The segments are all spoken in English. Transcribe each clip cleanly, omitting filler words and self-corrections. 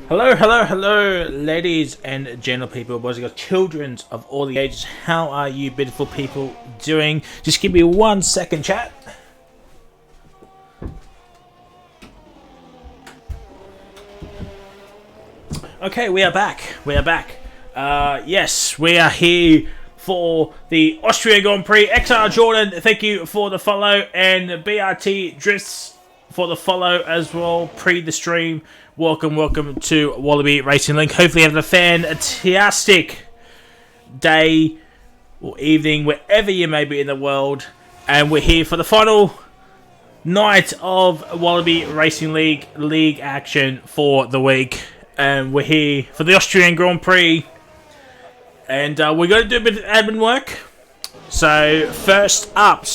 Hello, hello, hello, ladies and gentle people, boys and girls, children of all the ages. How are you beautiful people doing? Just give me 1 second, chat. Okay, we are back. Yes, we are here for the Austria Grand Prix. XR Jordan, thank you for the follow, and BRT Drifts for the follow as well, pre the stream. Welcome to Wallaby Racing Link. Hopefully you have a fantastic day or evening, wherever you may be in the world. And we're here for the final night of Wallaby Racing League action for the week. And we're here for the Austrian Grand Prix. And we're going to do a bit of admin work. So, first up,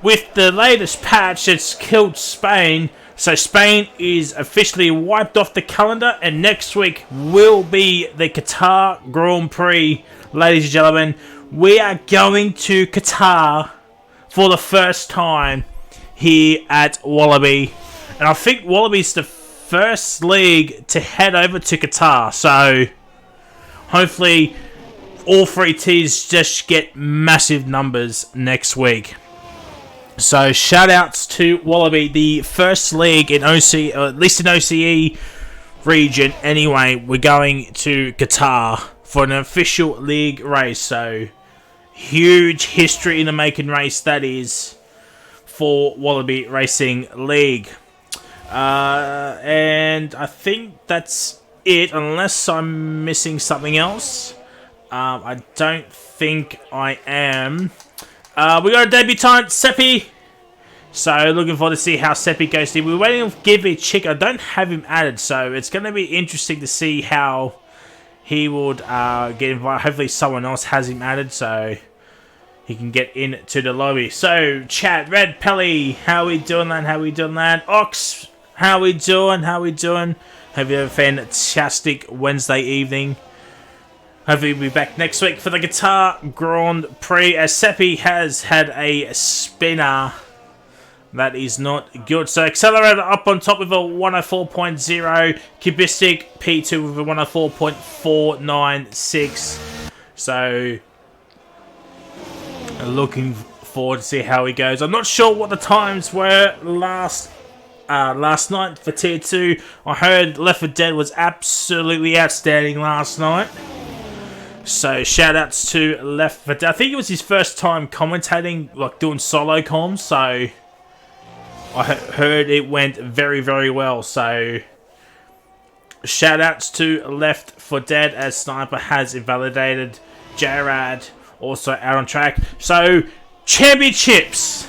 with the latest patch that's killed Spain, so Spain is officially wiped off the calendar, and next week will be the Qatar Grand Prix, ladies and gentlemen. We are going to Qatar for the first time here at Wallaby, and I think Wallaby's the first league to head over to Qatar, so hopefully all three teams just get massive numbers next week. So shout outs to Wallaby, the first league in OC, or at least in OCE region anyway. We're going to Qatar for an official league race, so huge history in the making race that is for Wallaby Racing League. And I think that's it, unless I'm missing something else. I don't think I am. We got a debutant, Seppi. So, looking forward to see how Seppi goes here. We're waiting for Gibby Chick. I don't have him added, so it's going to be interesting to see how he would get invited. Hopefully someone else has him added, so he can get into the lobby. So, chat, Red Pelly, how we doing that? Ox, how we doing? Hope you have a fantastic Wednesday evening. Hopefully we'll be back next week for the Qatar Grand Prix, as Seppi has had a spinner. That is not good. So Accelerator up on top with a 104.0. Cubistic P2 with a 104.496. So looking forward to see how he goes. I'm not sure what the times were last night for Tier 2. I heard Left 4 Dead was absolutely outstanding last night. So, shout-outs to Left 4 Dead. I think it was his first time commentating, like doing solo comms, so I heard it went very, very well. So, shout-outs to Left 4 Dead, as Sniper has invalidated Jarad, also out on track. So, championships,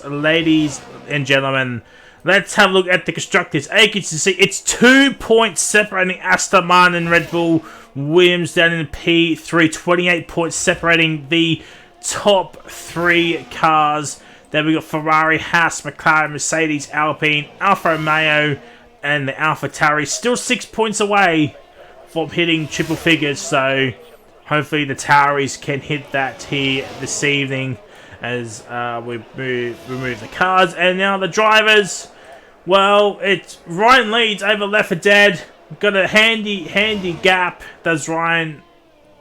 ladies and gentlemen. Let's have a look at the constructors. As you can see, it's 2 points separating Aston Martin and Red Bull. Williams down in P3, 28 points separating the top 3 cars. Then we got Ferrari, Haas, McLaren, Mercedes, Alpine, Alfa Romeo, and the Alpha Tauri. Still 6 points away from hitting triple figures, so hopefully the Tauris can hit that here this evening as we remove the cars. And now the drivers. Well, it's Ryan leads over Left 4 Dead. Got a handy gap. Does Ryan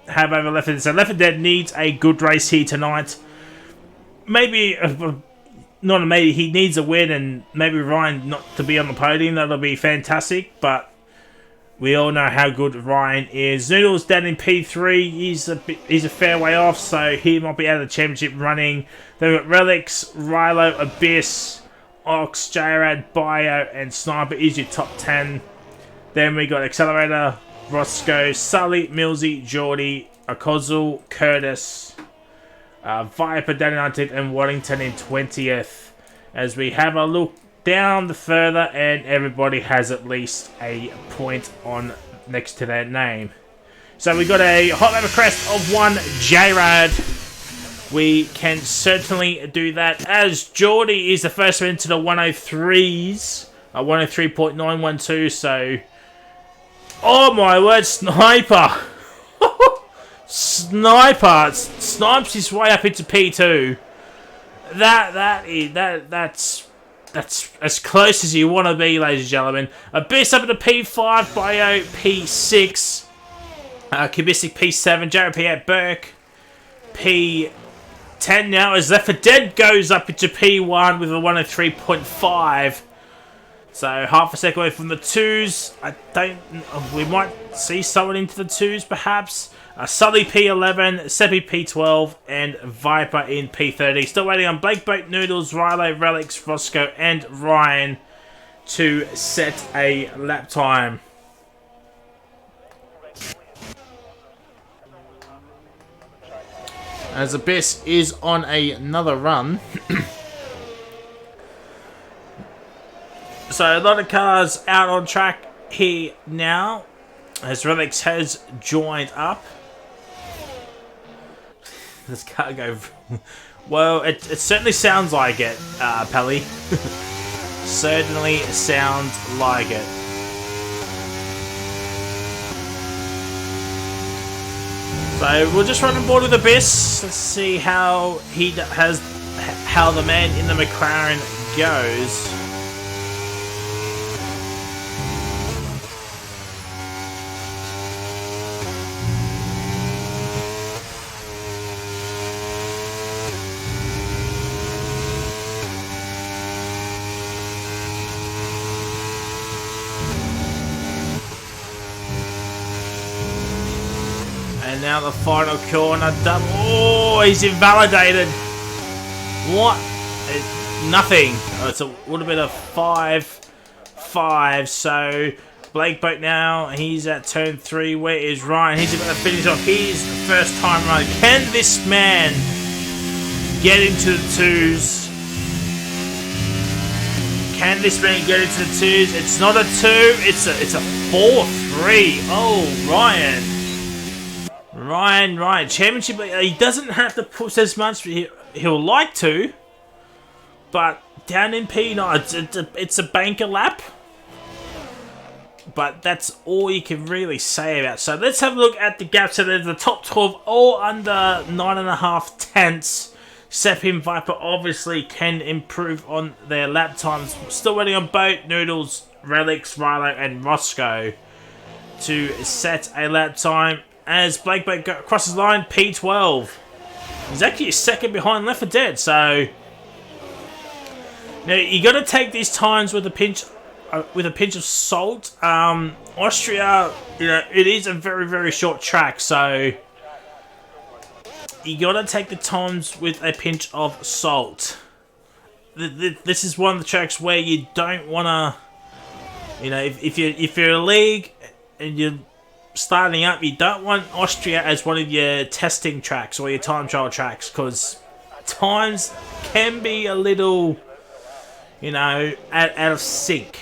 have over Left 4 Dead? So Left 4 Dead needs a good race here tonight. Maybe, not maybe, he needs a win, and maybe Ryan not to be on the podium. That'll be fantastic, but we all know how good Ryan is. Noodles down in P3. He's a fair way off, so he might be out of the championship running. Then we've got Relics, Rilo, Abyss, Ox, Jarad, Bio, and Sniper is your top 10. Then we got Accelerator, Roscoe, Sully, Millsy, Geordie, Akozul, Curtis, Viper down in 19th, and Waddington in 20th. As we have a look down the further, and everybody has at least a point on next to their name. So we got a hot lap crest of 1 J-Rad. We can certainly do that, as Geordie is the first one into the 103s, 103.912, so oh my word, Sniper! Sniper snipes his way up into P2. That's that's as close as you want to be, ladies and gentlemen. Abyss up into P5, Bio P6, Kubistic P7, Jared P8, Burke P10 now as Left 4 Dead goes up into P1 with a 103.5. So half a second away from the 2s. We might see someone into the 2s perhaps. Sully P11, Seppi P12, and Viper in P30. Still waiting on Blake Boat, Noodles, Rilo, Relics, Roscoe, and Ryan to set a lap time. As Abyss is on another run. So a lot of cars out on track here now, as Relics has joined up. This can't go... Well, it certainly sounds like it, Pelly. Certainly sounds like it. So we'll just run on board with Abyss. Let's see how how the man in the McLaren goes. And now the final corner double. Oh, he's invalidated. What? Nothing. Oh, it's a little bit of 5-5. So Blake Boat now, he's at turn 3. Where is Ryan? He's about to finish off his first time run. Can this man get into the 2s? Can this man get into the 2s? It's not a 2. It's a 4-3. Oh, Ryan. Ryan, championship. He doesn't have to push as much. He'll like to, but down in P9, it's a banker lap. But that's all you can really say about it. So let's have a look at the gaps. So there's the top 12, all under 9.5 tenths. Seppi and Viper obviously can improve on their lap times. Still waiting on Boat, Noodles, Relics, Rilo, and Roscoe to set a lap time. As Blake Boat crosses the line, P12. He's actually second behind Left 4 Dead, so now you got to take these times with a pinch of salt. Austria, it is a very, very short track, so you got to take the times with a pinch of salt. This is one of the tracks where you don't want to, if you're a league and you're starting up, you don't want Austria as one of your testing tracks or your time trial tracks, because times can be a little, out of sync.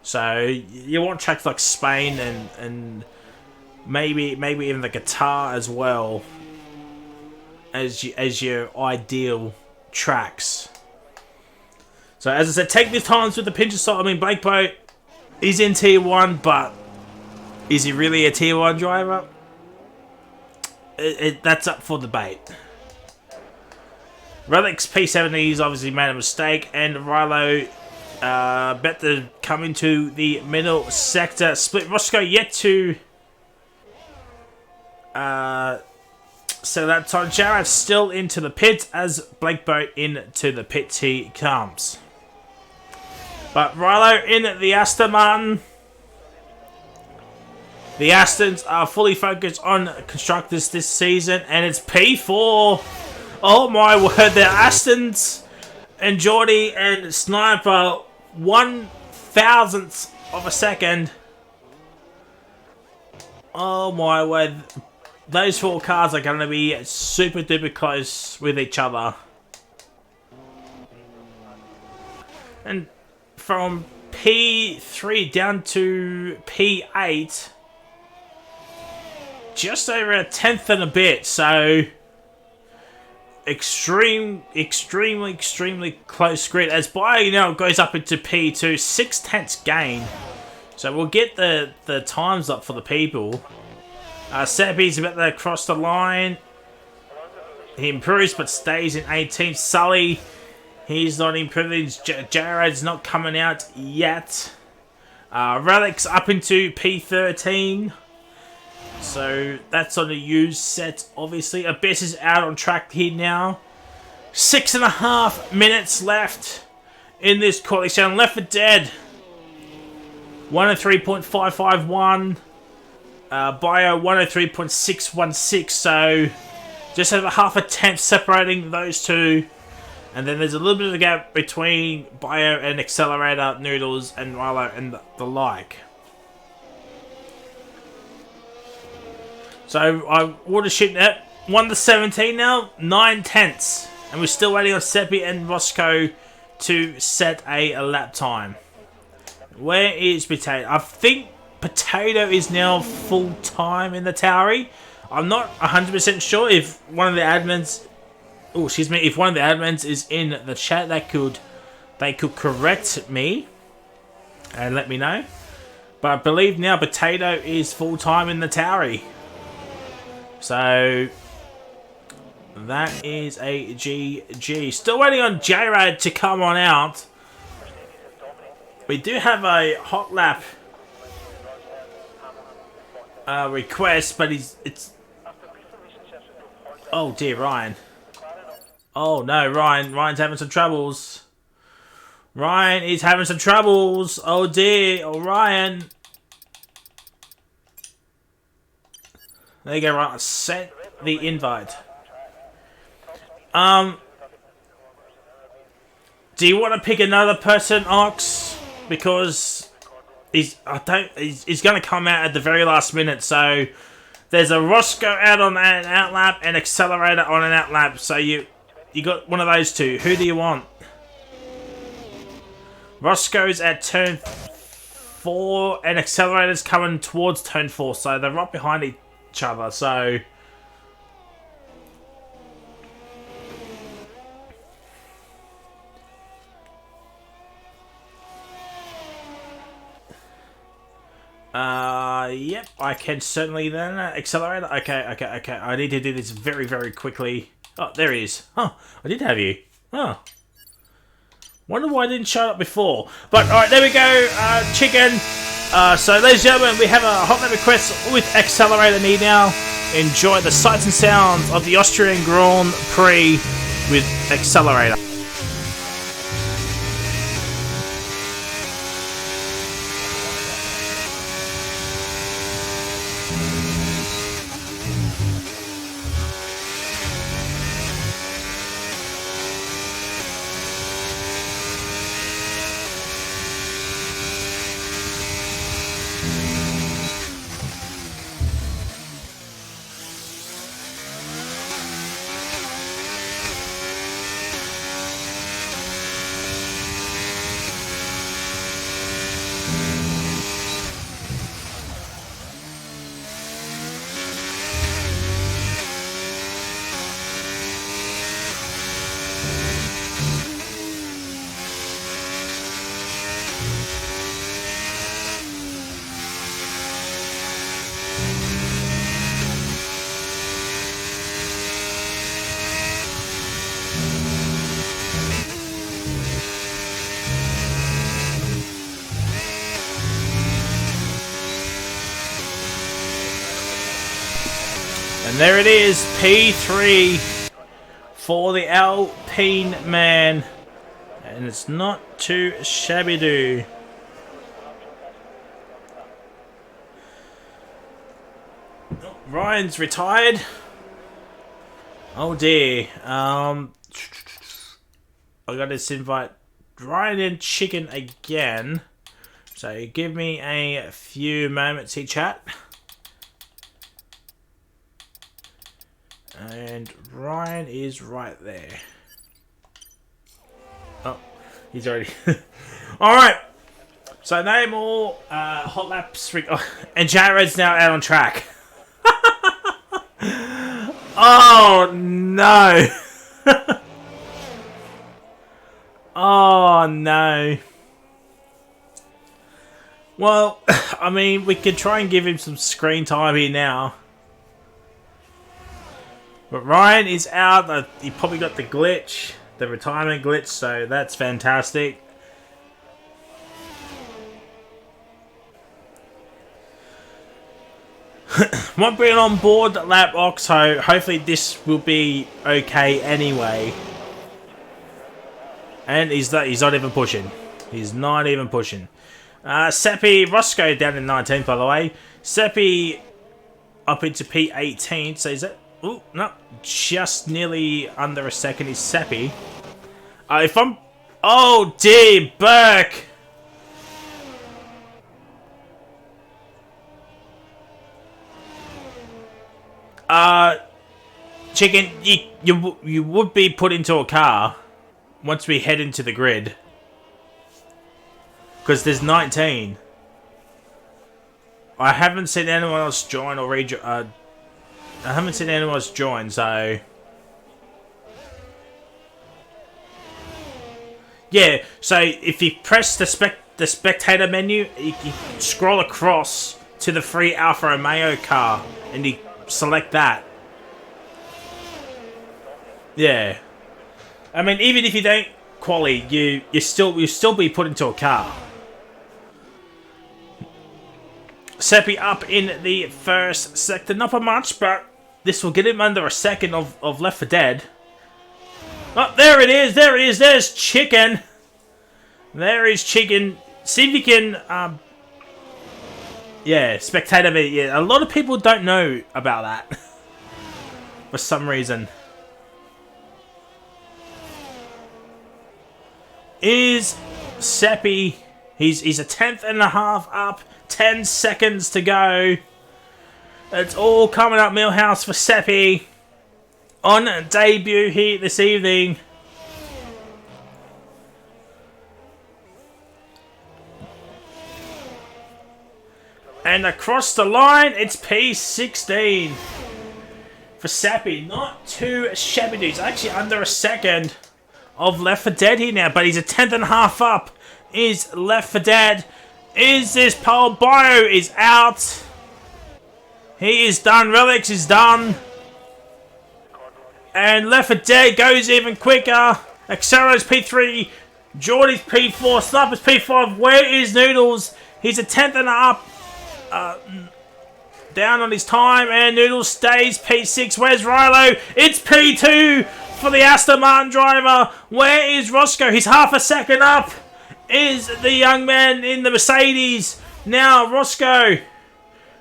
So you want tracks like Spain and maybe even the Qatar as well as your ideal tracks. So as I said, take these times with a pinch of salt. I mean, Blake Boat is in Tier 1, but is he really a Tier 1 driver? That's up for debate. Relics P70's obviously made a mistake, and Rilo bet to come into the middle sector. Split Roscoe yet to set that time. Jared still into the pit as Blake Boat into the pit he comes. But Rilo in the Aston Martin. The Astons are fully focused on constructors this season, and it's P4. Oh my word, the Astons and Geordie and Sniper 1/1000th of a second. Oh my word, those 4 cars are going to be super duper close with each other. And from P3 down to P8, just over a 10th and a bit, so extremely close grid. As Bio goes up into P2, 6 tenths gain. So we'll get the times up for the people. Seppi's about to cross the line. He improves but stays in 18th. Sully He's not in privilege. Jared's not coming out yet. Relic's up into P13. So that's on the used set, obviously. Abyss is out on track here now. 6.5 minutes left in this qualification. Left for Dead. 103.551. Bio 103.616. So just over half a tenth separating those two. And then there's a little bit of a gap between Bio and Accelerator, Noodles, and Milo, and the like. So I would have shooting at 1:17 now, 9 tenths. And we're still waiting on Seppi and Roscoe to set a lap time. Where is Potato? I think Potato is now full time in the Towery. I'm not 100% sure if one of the admins... Oh, excuse me. If one of the admins is in the chat, they could correct me and let me know. But I believe now Potato is full time in the Towery. So that is a GG. Still waiting on J-Rad to come on out. We do have a hot lap request, but it's. Oh dear, Ryan. Oh no, Ryan's having some troubles. Ryan is having some troubles. Oh dear, oh Ryan. There you go, Ryan. Sent the invite. Do you want to pick another person, Ox? Because he's going to come out at the very last minute. So there's a Roscoe out on an out lap and Accelerator on an out lap. So you got one of those two. Who do you want? Roscoe's at turn 4 and Accelerator's coming towards turn 4. So they're right behind each other. So yep, I can certainly then Accelerator. Okay. I need to do this very, very quickly. Oh, there he is. Huh, I did have you. Oh. Wonder why I didn't show up before. But, alright, there we go. Chicken. So, ladies and gentlemen, we have a hot lap request with Accelerator Me now. Enjoy the sights and sounds of the Austrian Grand Prix with Accelerator. And there it is, P3 for the Alpine man. And it's not too shabby do. Ryan's retired. Oh dear. I got this invite Ryan and Chicken again. So give me a few moments here, chat. And Ryan is right there. Oh, he's already... Alright. So no more hot laps. And Jared's now out on track. Oh, no. Oh, no. Well, I mean, we could try and give him some screen time here now. But Ryan is out. He probably got the glitch. the retirement glitch, so that's fantastic. Won't bring it on board lap lock, so hopefully this will be okay anyway. And he's not even pushing. He's not even pushing. Seppi, Roscoe down in 19th, by the way. Seppi up into P18, so is that... Oh, no, just nearly under a second is Seppi. If I'm... Oh, dear, Burke! Chicken, you would be put into a car once we head into the grid. Because there's 19. I haven't seen anyone else join or rejoin. I haven't seen anyone else join, so... Yeah, so if you press the spectator menu, you scroll across to the free Alfa Romeo car, and you select that. Yeah. I mean, even if you don't quali, you'll still be put into a car. Seppi up in the first sector. Not by much, but this will get him under a second of Left 4 Dead. Oh, there it is. There it is. There's Chicken. There is Chicken. See if you can... yeah, spectator. Yeah, a lot of people don't know about that. For some reason. Is Seppi... He's a 10th.5 up. 10 seconds to go. It's all coming up Millhouse for Seppi. On debut here this evening. And across the line, it's P16 for Seppi. Not too shabby dudes. Actually under a second of Left 4 Dead here now. But he's a 10th.5 up. Is Left 4 Dead. Is this pole? Bio is out. He is done. Relics is done. And Left 4 Dead goes even quicker. Accelero's P3. Geordie's P4. Sniper's P5. Where is Noodles? He's a 10th.5 down on his time. And Noodles stays P6. Where's Rilo? It's P2 for the Aston Martin driver. Where is Roscoe? He's half a second up. Is the young man in the Mercedes. Now Roscoe.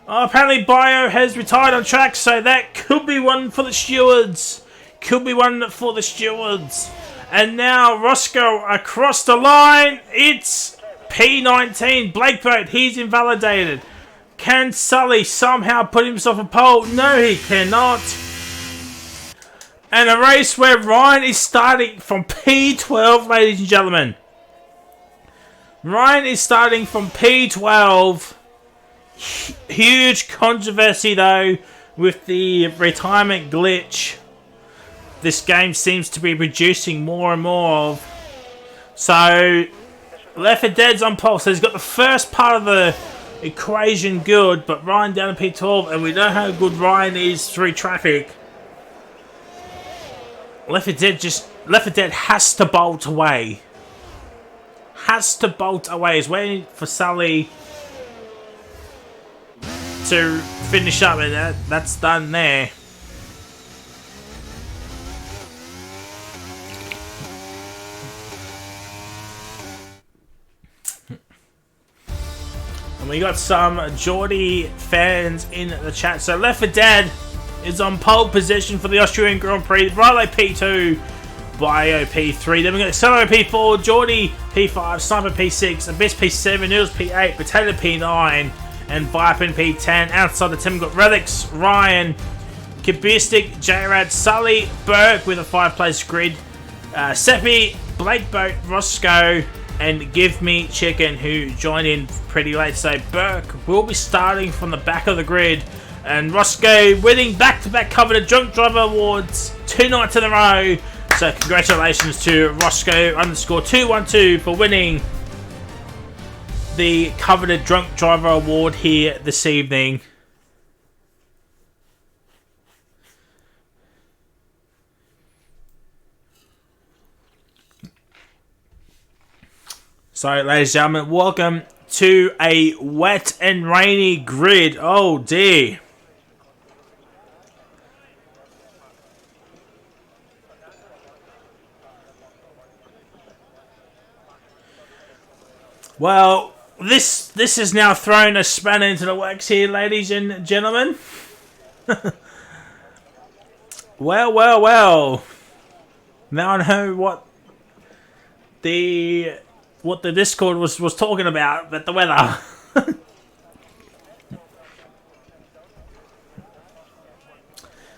Apparently Bio has retired on track, so that could be one for the stewards. Could be one for the stewards. And now Roscoe across the line. It's P19. Blakeboat, he's invalidated. Can Sully somehow put himself a pole? No, he cannot. And a race where Ryan is starting from P12, ladies and gentlemen. Ryan is starting from P12. Huge controversy though with the retirement glitch. This game seems to be producing more and more of. So Left 4 Dead's on pole. So he's got the first part of the equation good, but Ryan down to P12, and we know how good Ryan is through traffic. Left 4 Dead has to bolt away. Has to bolt away. He's waiting for Sully to finish up, and that's done there. And we got some Geordie fans in the chat. So Left 4 Dead is on pole position for the Austrian Grand Prix. Rilo P2. Bio P3, then we got Accelero P4, Geordie P5, Sniper P6, Abyss P7, Noodles P8, Potato P9, and Viper P10. Outside the team, we've got Relics, Ryan, Kibistic, J-Rad, Sully, Burke with a 5-place grid, Seppi, Blakeboat, Roscoe, and Give Me Chicken, who joined in pretty late. So Burke will be starting from the back of the grid, and Roscoe winning back-to-back coveted Drunk Driver Awards 2 nights in a row. So congratulations to Roscoe _212 for winning the coveted Drunk Driver Award here this evening. So, ladies and gentlemen, welcome to a wet and rainy grid. Oh dear. Well, this has now thrown a spanner into the works here, ladies and gentlemen. Well. Now I know what the Discord was talking about the weather.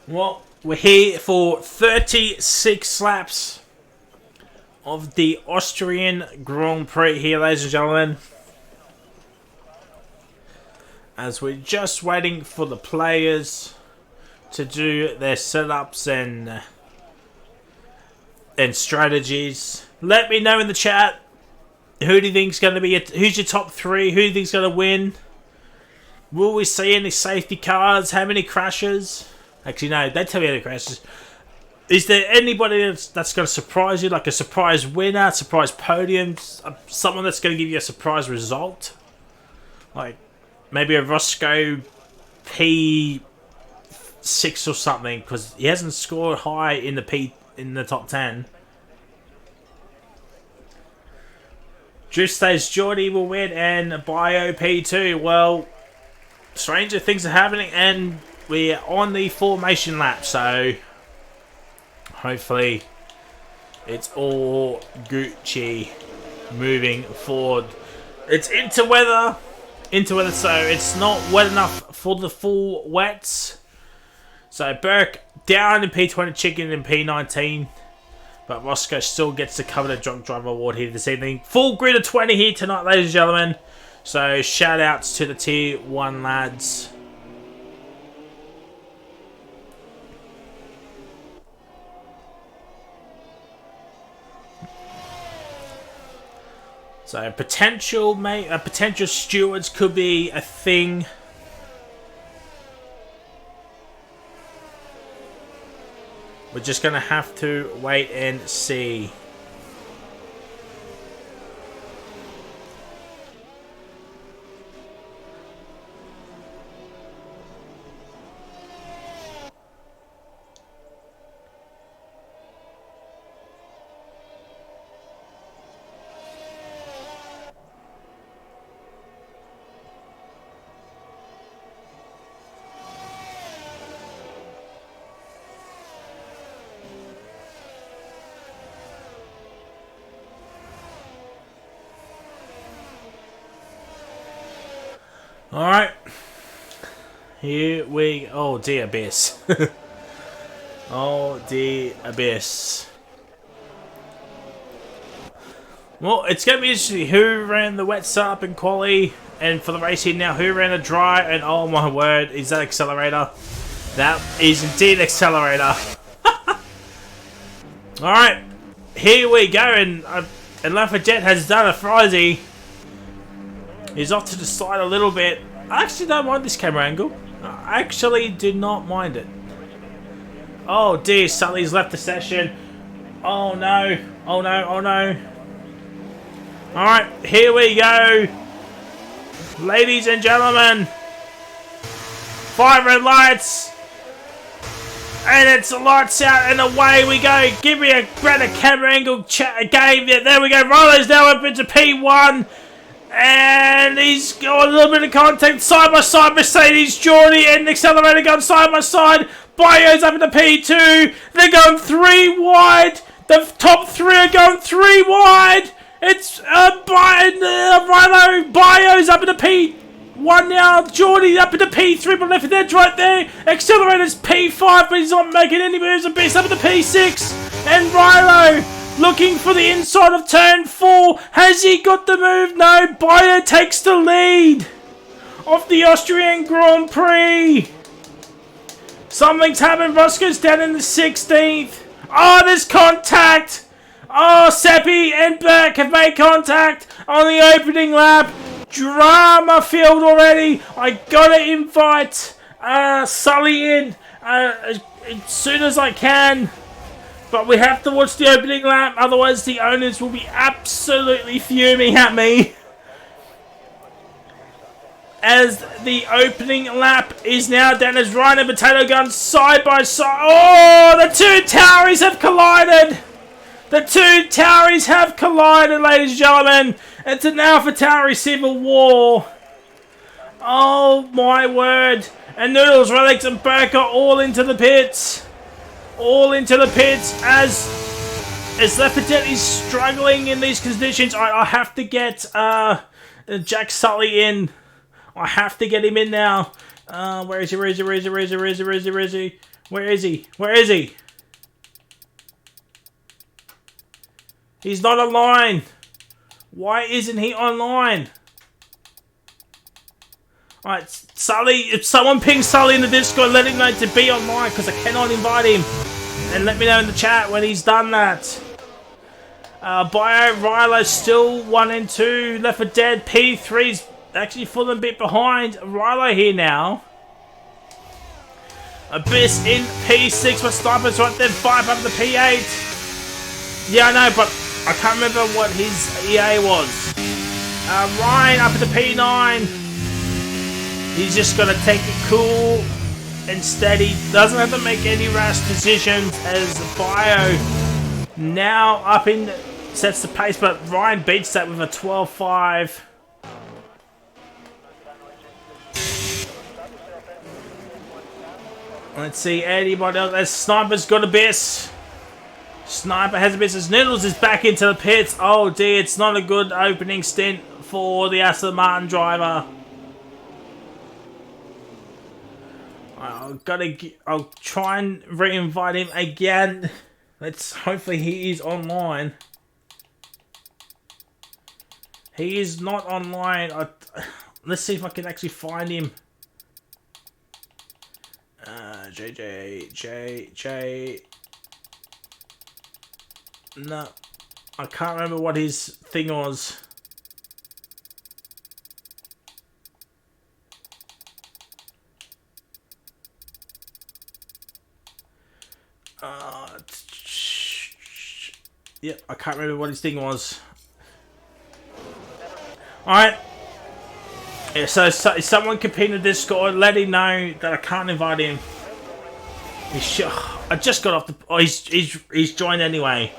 Well, we're here for 36 laps of the Austrian Grand Prix here, ladies and gentlemen. As we're just waiting for the players to do their setups and strategies. Let me know in the chat, who do you think's going to be who's your top 3? Who do you think's going to win? Will we see any safety cars? How many crashes? Actually, no, they tell me any crashes. Is there anybody that's going to surprise you, like a surprise winner, surprise podium, someone that's going to give you a surprise result? Like maybe a Roscoe P6 or something, because he hasn't scored high in the top 10. Drift Stage Geordie will win and Bio P2. Well, stranger things are happening and we're on the formation lap, so hopefully it's all Gucci moving forward. It's into weather, so it's not wet enough for the full wets. So Burke down in P20, Chicken in P19. But Roscoe still gets to cover the Drunk Driver Award here this evening. Full grid of 20 here tonight, ladies and gentlemen. So shout outs to the Tier 1 lads. So potential stewards could be a thing. We're just going to have to wait and see. Alright. Here we... Oh, dear Abyss. Oh, dear Abyss. Well, it's going to be interesting who ran the wet setup in quali. And for the race here now, who ran a dry. And oh my word, is that accelerator? That is indeed accelerator. Alright. Here we go. And Lafayette has done a Frizy. He's off to the side a little bit. I actually don't mind this camera angle. I actually do not mind it. Oh dear, Sully's left the session. Oh no. Oh no, oh no. Alright, here we go. Ladies and gentlemen. 5 red lights. And it's lights out and away we go. Give me a better camera angle game. Yeah, there we go. Rollo's now up into P1. And he's got a little bit of contact. Side by side, Mercedes, Geordie, and Accelerator going side by side. Bio's up into P2. They're going 3 wide. The top 3 are going 3 wide. It's Rhino. Bio's up into P1 now. Geordie up into P3, but left of edge right there. Accelerator's P5, but he's not making any moves. The beast up into P6. And Rhino looking for the inside of turn 4. Has he got the move? No. Bio takes the lead of the Austrian Grand Prix. Something's happened. Roscoe's down in the 16th. Oh, there's contact. Oh, Seppi and Burke have made contact on the opening lap. Drama filled already. I gotta invite Sully in as soon as I can. But we have to watch the opening lap, otherwise the owners will be absolutely fuming at me. As the opening lap is now done, as Ryan and Potato Gun side by side. Oh, the two Tauris have collided! The two Tauris have collided, ladies and gentlemen. It's an Alpha Tauri Civil War. Oh my word. And Noodles, Relics and Burke are all into the pits. All into the pits as Left 4 Dead is struggling in these conditions. I have to get Jack Sully in. I have to get him in now. Where is he? Where is he? Where is he? Where is he? Where is he? Where is he? Where is he? Where is he? Where is he? He's not online. Why isn't he online? Alright, Sully, if someone pings Sully in the Discord, let him know to be online because I cannot invite him. And let me know in the chat when he's done that. Bio, Rilo still 1 and 2. Left 4 Dead, P3's actually falling a bit behind. Rilo here now. Abyss in P6 for Snipers right there. 5 up the P8. Yeah, I know, but I can't remember what his EA was. Ryan up at the P9. He's just got to take it cool and steady. Doesn't have to make any rash decisions as Bio now up in sets the pace, but Ryan beats that with a 12.5. Let's see, anybody else? As Sniper's got Abyss. Sniper has Abyss as Noodles is back into the pits. Oh dear, it's not a good opening stint for the Aston Martin driver. I'll try and re-invite him again. Hopefully he is online. He is not online. Let's see if I can actually find him. JJ. No, I can't remember what his thing was. Yep, I can't remember what his thing was. Alright. Yeah, so if someone can ping the Discord, let him know that I can't invite him. I just got off the... Oh, he's joined anyway.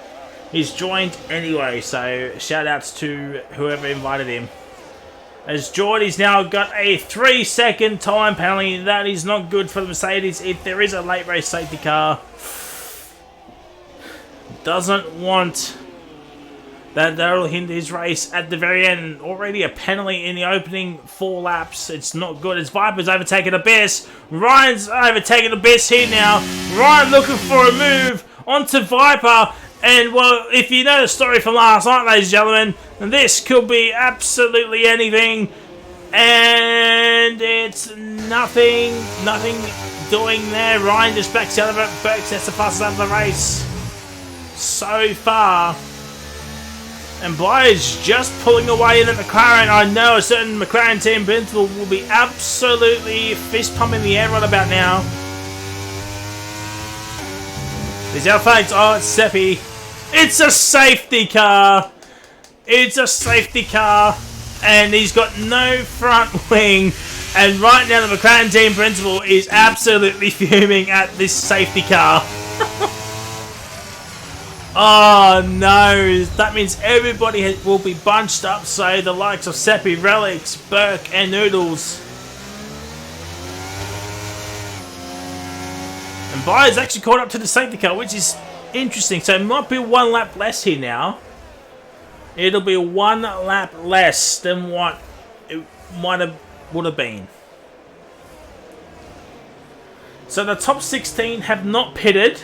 He's joined anyway, so shout outs to whoever invited him. As Geordie's now got a 3-second time penalty. That is not good for the Mercedes if there is a late race safety car. Doesn't want that will hinder his race at the very end. Already a penalty in the opening 4 laps. It's not good. As Viper's overtaken Abyss. Ryan's overtaken Abyss here now. Ryan looking for a move onto Viper. And, well, if you know the story from last night, ladies and gentlemen, this could be absolutely anything. And it's nothing doing there. Ryan just backs out of it. Burke sets the fastest out of the race so far. And Bly's just pulling away in the McLaren. I know a certain McLaren team principal will be absolutely fist pumping the air right about now. These outflanks. Oh, it's Seppi. It's a safety car. It's a safety car. And he's got no front wing. And right now the McLaren team principal is absolutely fuming at this safety car. Oh no, that means everybody will be bunched up, so the likes of Seppi, Relics, Burke and Noodles. And Byers actually caught up to the safety car, which is interesting. So it might be 1 lap less here now. It'll be 1 lap less than what it would have been. So the top 16 have not pitted,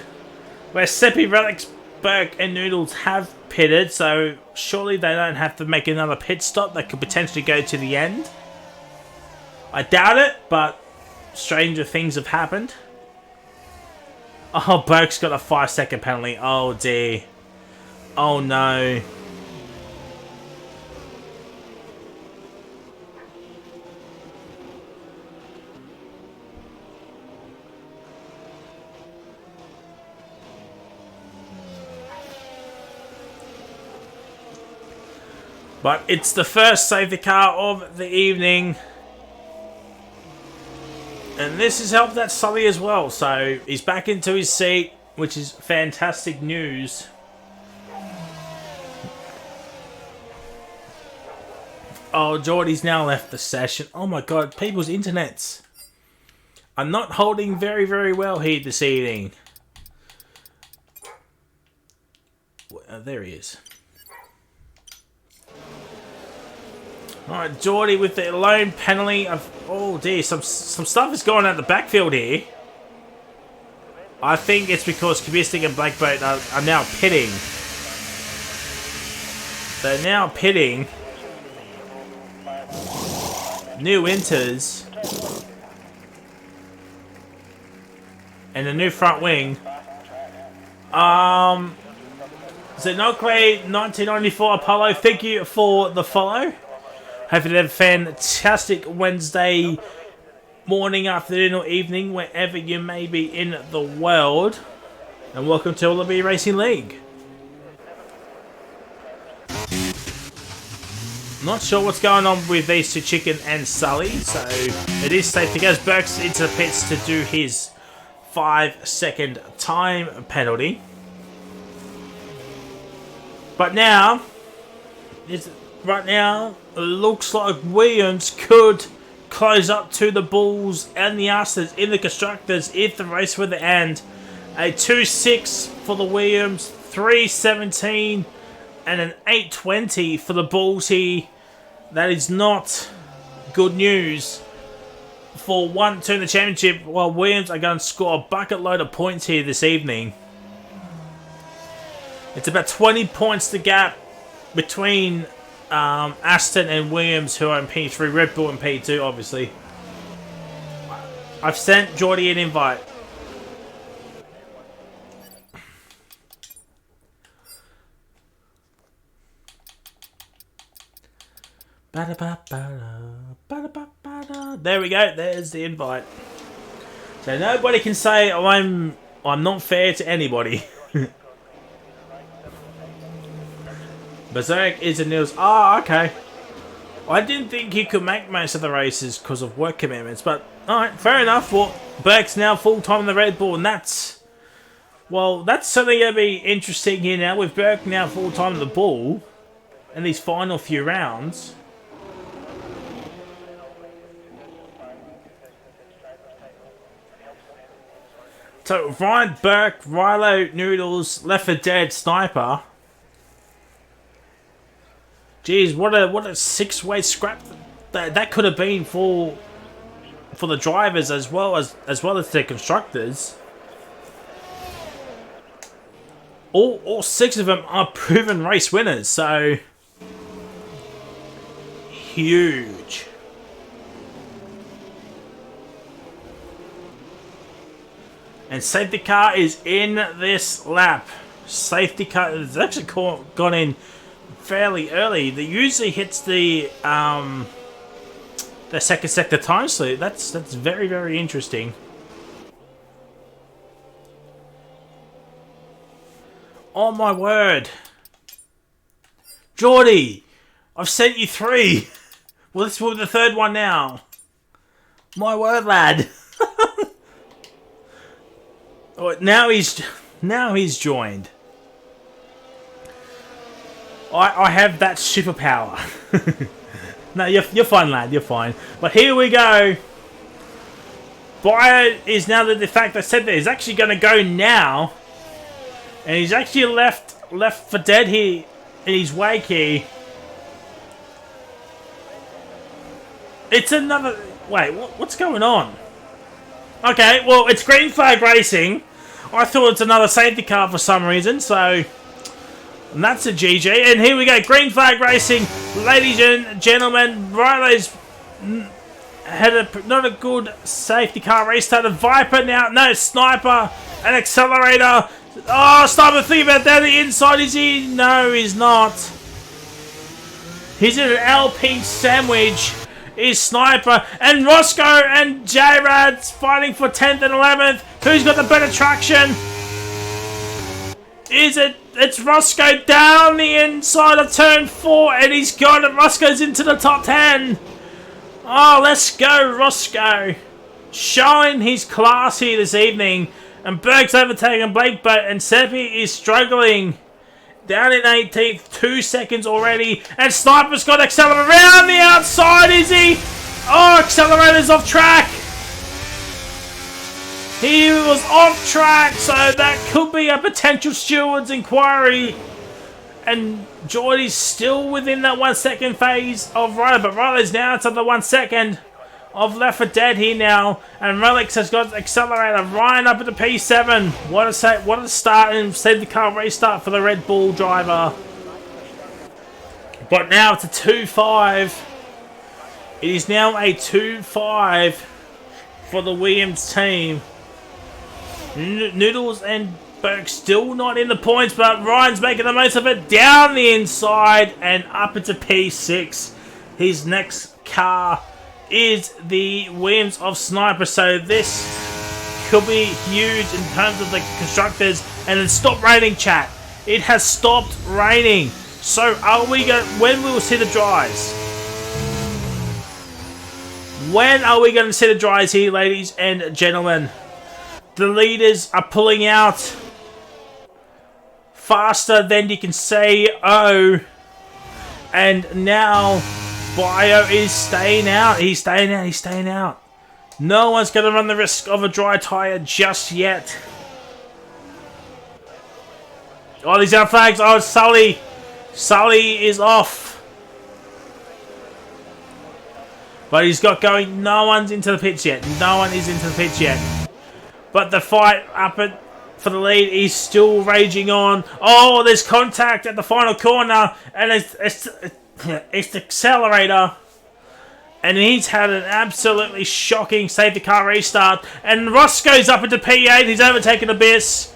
where Seppi, Relics, Burke and Noodles have pitted, so surely they don't have to make another pit stop that could potentially go to the end. I doubt it, but stranger things have happened. Oh, Burke's got a 5-second penalty. Oh dear. Oh no. But it's the first safety car of the evening. And this has helped that Sully as well. So he's back into his seat, which is fantastic news. Oh, Geordie's now left the session. Oh my god, people's internets are not holding very, very well here this evening. There he is. Alright, Geordie with the lone penalty of... Oh dear, some stuff is going out the backfield here. I think it's because Kubistik and Blackboat are now pitting. They're now pitting. New enters. And a new front wing. Zenokwe 1994 Apollo, thank you for the follow. Hope you have a fantastic Wednesday morning, afternoon or evening, wherever you may be in the world. And welcome to Wallaby Racing League. Not sure what's going on with these two, Chicken and Sully. So it is safe to go. Burke's into the pits to do his 5-second time penalty. But now, right now, it looks like Williams could close up to the Bulls and the Astons in the Constructors if the race were to end. A 2.6 for the Williams, 3.17 and an 8.20 for the Bulls here. That is not good news for 1-2 in the championship, while Williams are going to score a bucket load of points here this evening. It's about 20 points the gap between Aston and Williams, who are in P3, Red Bull in P2, obviously. I've sent Geordie an invite. There we go, there's the invite. So nobody can say I'm not fair to anybody. Berserk is in news. Oh, okay. I didn't think he could make most of the races because of work commitments, but alright, fair enough. Well, Burke's now full-time in the Red Bull, and that's... Well, that's certainly going to be interesting here now, with Burke now full-time in the Bull, in these final few rounds. So, Ryan Burke, Rilo Noodles, Left 4 Dead, Sniper... Jeez, what a 6-way scrap that could have been for the drivers as well as the constructors. All 6 of them are proven race winners, so huge. And safety car is in this lap. Safety car has actually gone in fairly early. That usually hits the second sector time slot. That's very, very interesting. Oh my word, Geordie, I've sent you 3. Well, this will be the 3rd one now. My word, lad. Oh, now he's joined. I have that superpower. No, you're fine, lad. You're fine. But here we go. Bio is now the de facto said that he's actually going to go now, and he's actually left for dead here in his wake here. It's another. Wait, what's going on? Okay, well, it's green flag racing. I thought it's another safety car for some reason, so. And that's a GG. And here we go. Green flag racing. Ladies and gentlemen, Rilo's had not a good safety car race. Started Viper now. No, Sniper. An accelerator. Oh, Sniper thinking about that. The inside. Is he? No, he's not. He's in an Alpine sandwich. Is Sniper. And Roscoe and J-Rad's fighting for 10th and 11th. Who's got the better traction? Is it It's Roscoe down the inside of turn 4, and he's got it. Roscoe's into the top 10. Oh, let's go, Roscoe. Showing his class here this evening. And Berg's overtaken Blake, and Seppi is struggling. Down in 18th, 2 seconds already. And Sniper's got Accelerator around the outside, is he? Oh, Accelerator's off track. He was off track, so that could be a potential steward's inquiry. And Geordie's still within that 1 second phase of Ryder, but Ryder's now to the 1 second of Left 4 Dead here now. And Relics has got Accelerator. Ryan up at the P7. What a start, and save the car restart for the Red Bull driver. But now it's a 2-5. It is now a 2-5 for the Williams team. Noodles and Burke still not in the points, but Ryan's making the most of it. Down the inside and up into P6. His next car is the Williams of Sniper, so this could be huge in terms of the constructors. And it stopped raining, chat. It has stopped raining. So are we going? When we will see the dries? When are we going to see the dries here, ladies and gentlemen? The leaders are pulling out faster than you can say oh. And now Bio is staying out. He's staying out. He's staying out. No one's going to run the risk of a dry tyre just yet. Oh, these out flags. Oh, Sully. Sully is off. But he's got going. No one's into the pits yet. No one is into the pits yet. But the fight up for the lead is still raging on. Oh, there's contact at the final corner. And it's the Accelerator. And he's had an absolutely shocking safety car restart. And Roscoe's up into P8. He's overtaken Abyss.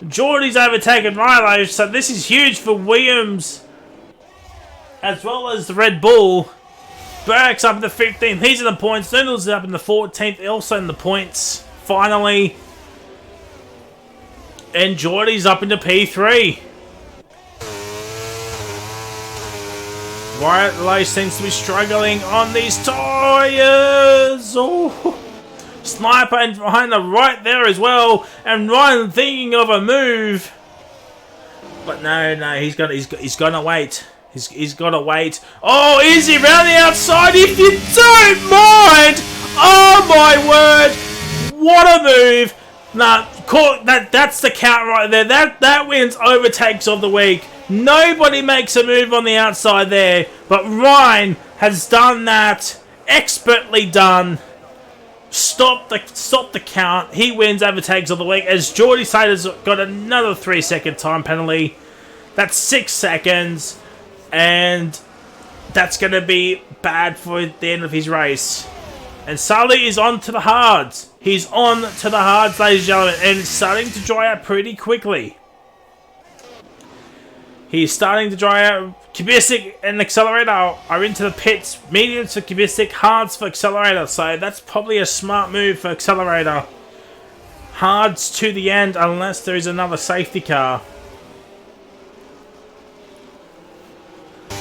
Geordie's overtaken Rilo. So this is huge for Williams, as well as the Red Bull. Burke's up in the 15th. He's in the points. Noodles is up in the 14th. Also in the points. Finally. And Geordie's up into P3. Wyatt Lowe seems to be struggling on these tyres. Oh. Sniper and behind the right there as well. And Ryan thinking of a move. But no, he's gonna wait. He's gotta wait. Oh, is he around the outside? If you don't mind! Oh my word! What a move! Nah, that's the count right there. That wins overtakes of the week. Nobody makes a move on the outside there, but Ryan has done that. Expertly done. Stop the count. He wins overtakes of the week as Geordie Slater's got another 3 second time penalty. That's 6 seconds, and that's going to be bad for the end of his race. And Sully is on to the hards. He's on to the hards, ladies and gentlemen, and it's starting to dry out pretty quickly. He's starting to dry out. Kubistic and Accelerator are into the pits. Mediums for Kubistic, hards for Accelerator. So that's probably a smart move for Accelerator. Hards to the end unless there is another safety car.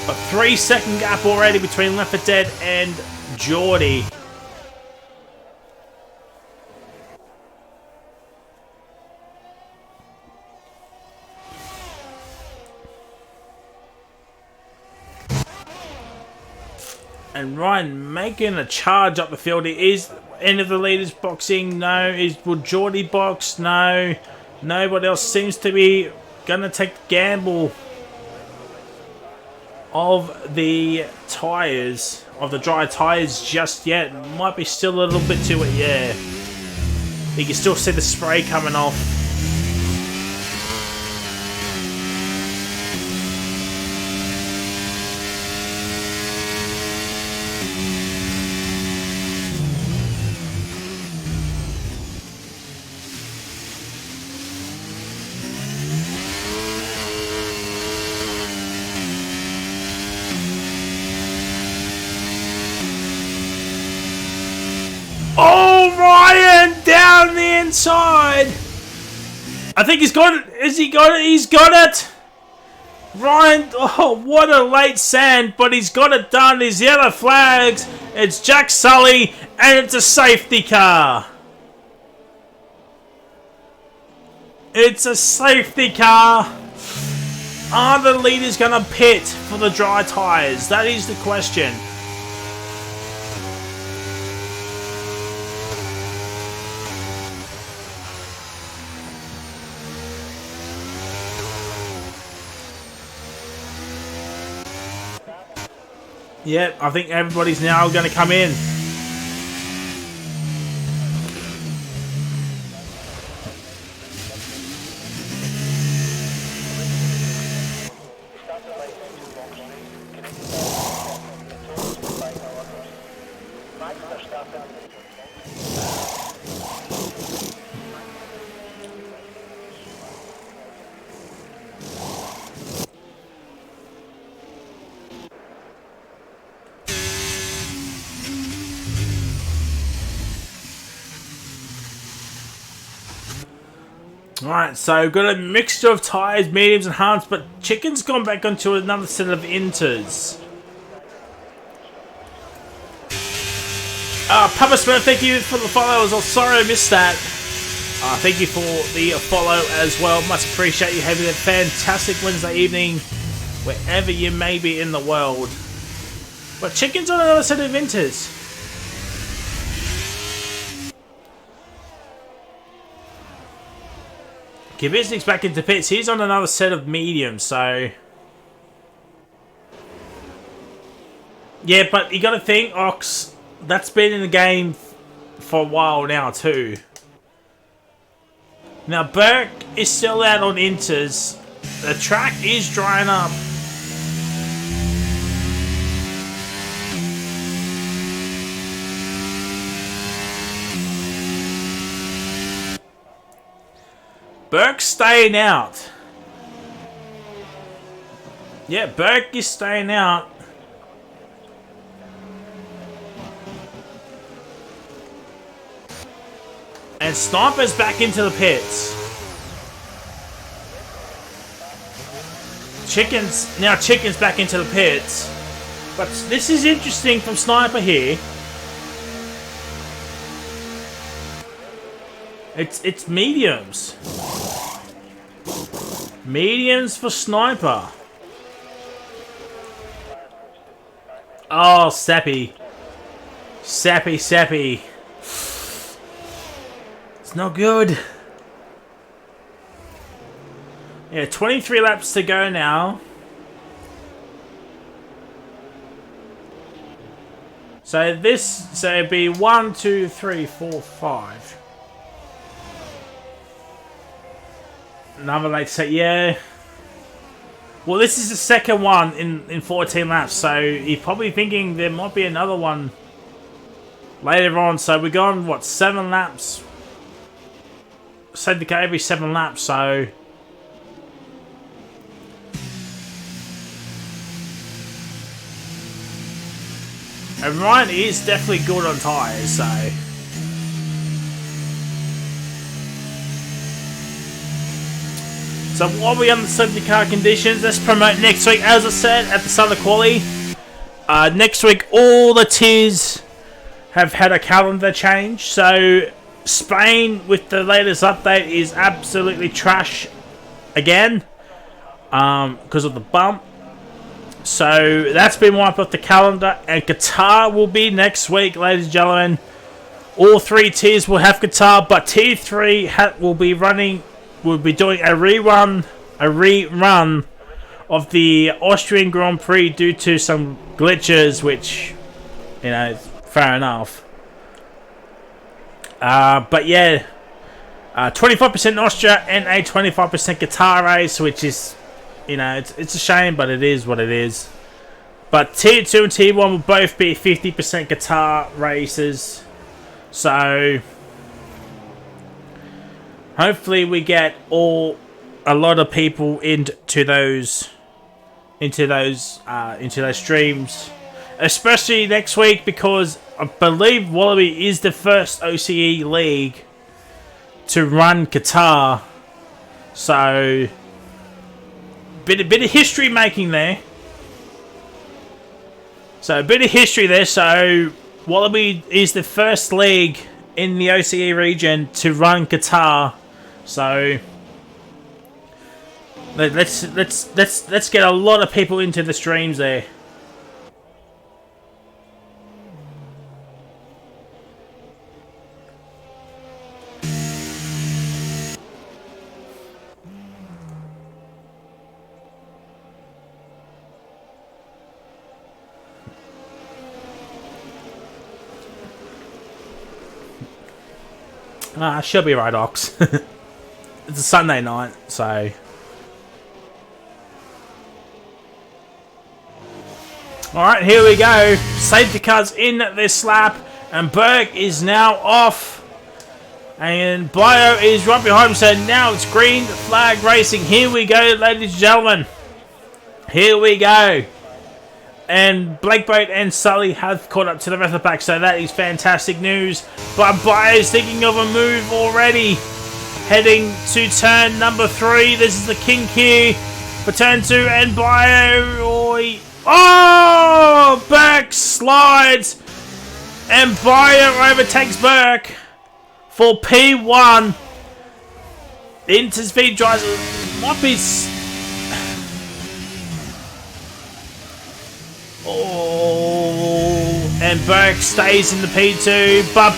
But 3 second gap already between Left 4 Dead and Geordie. And Ryan making a charge up the field. It is end of the leaders boxing. No. Will Geordie box? No. Nobody else seems to be going to take the gamble of the tyres, of the dry tyres just yet. Might be still a little bit too, yeah. You can still see the spray coming off. Oh, Ryan down the inside. I think he's got it. Has he got it? He's got it. Ryan, oh, what a late sand, but he's got it done. His yellow flags. It's Jack Sully, and it's a safety car. It's a safety car. Are the leaders going to pit for the dry tyres? That is the question. Yep, I think everybody's now going to come in. Alright, so got a mixture of tyres, mediums and hards, but Chicken's gone back onto another set of inters. Papa Smith, thank you for the follow. I'm sorry I missed that. Thank you for the follow as well. Much appreciate you having a fantastic Wednesday evening, wherever you may be in the world. But Chicken's on another set of inters. Kibiznik's back into pits. He's on another set of mediums, so... Yeah, but you got to think, Ox, that's been in the game for a while now, too. Now, Burke is still out on inters. The track is drying up. Burke's staying out. Yeah, Burke is staying out. And Sniper's back into the pits. Chicken's back into the pits. But this is interesting from Sniper here. It's mediums. Mediums for Sniper. Oh, Sappy. Sappy. It's not good. Yeah, 23 laps to go now. So it'd be 1, 2, 3, 4, 5. Another late set, yeah. Well, this is the second one in 14 laps, so you're probably thinking there might be another one later on. So we're going, what, 7 laps? Safety car every 7 laps, so... And Ryan is definitely good on tyres, so... So while we're on the safety car conditions, let's promote next week. As I said at the start of the quali, next week all the tiers have had a calendar change. So Spain with the latest update is absolutely trash again because of the bump. So that's been wiped off the calendar, and Qatar will be next week, ladies and gentlemen. All 3 tiers will have Qatar, but tier 3 will be running. We'll be doing a rerun of the Austrian Grand Prix due to some glitches, which, you know, fair enough. But yeah, 25% Austria and a 25% Qatar race, which is, you know, it's a shame, but it is what it is. But tier 2 and tier 1 will both be 50% Qatar races, so... Hopefully we get a lot of people into those streams, especially next week, because I believe Wallaby is the first OCE league to run Qatar. So bit of history making there. So a bit of history there. So Wallaby is the first league in the OCE region to run Qatar. So let's get a lot of people into the streams there. She'll be right, Ox. It's a Sunday night, so... Alright, here we go. Safety cars in this lap, and Berg is now off. And Bio is right behind him, so now it's green flag racing. Here we go, ladies and gentlemen. Here we go. And Blakeboat and Sully have caught up to the rest of the pack, so that is fantastic news. But Bio's thinking of a move already. Heading to turn number 3. This is the kink here for turn 2, and Bio... Oh! Burke slides, and Bio overtakes Burke for P1. Into speed drives. Might be... Oh, and Burke stays in the P2, but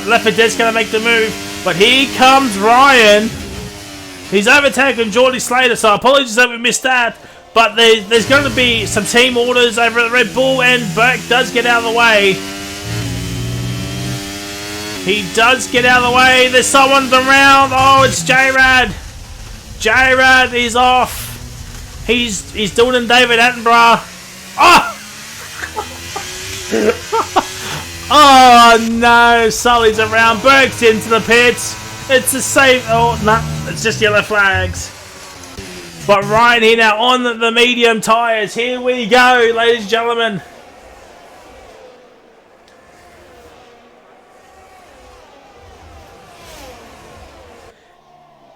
Left 4 Dead's going to make the move. But here comes Ryan. He's overtaken Geordie Slater, so apologies that we missed that. But there's going to be some team orders over at Red Bull, and Burke does get out of the way. He does get out of the way. There's someone around. Oh, it's J-Rad. J-Rad is off. He's doing David Attenborough. Oh! Oh no, Sully's around. Burke's into the pits. It's a safe. Oh no, it's just yellow flags. But Ryan here now on the medium tyres. Here we go, ladies and gentlemen.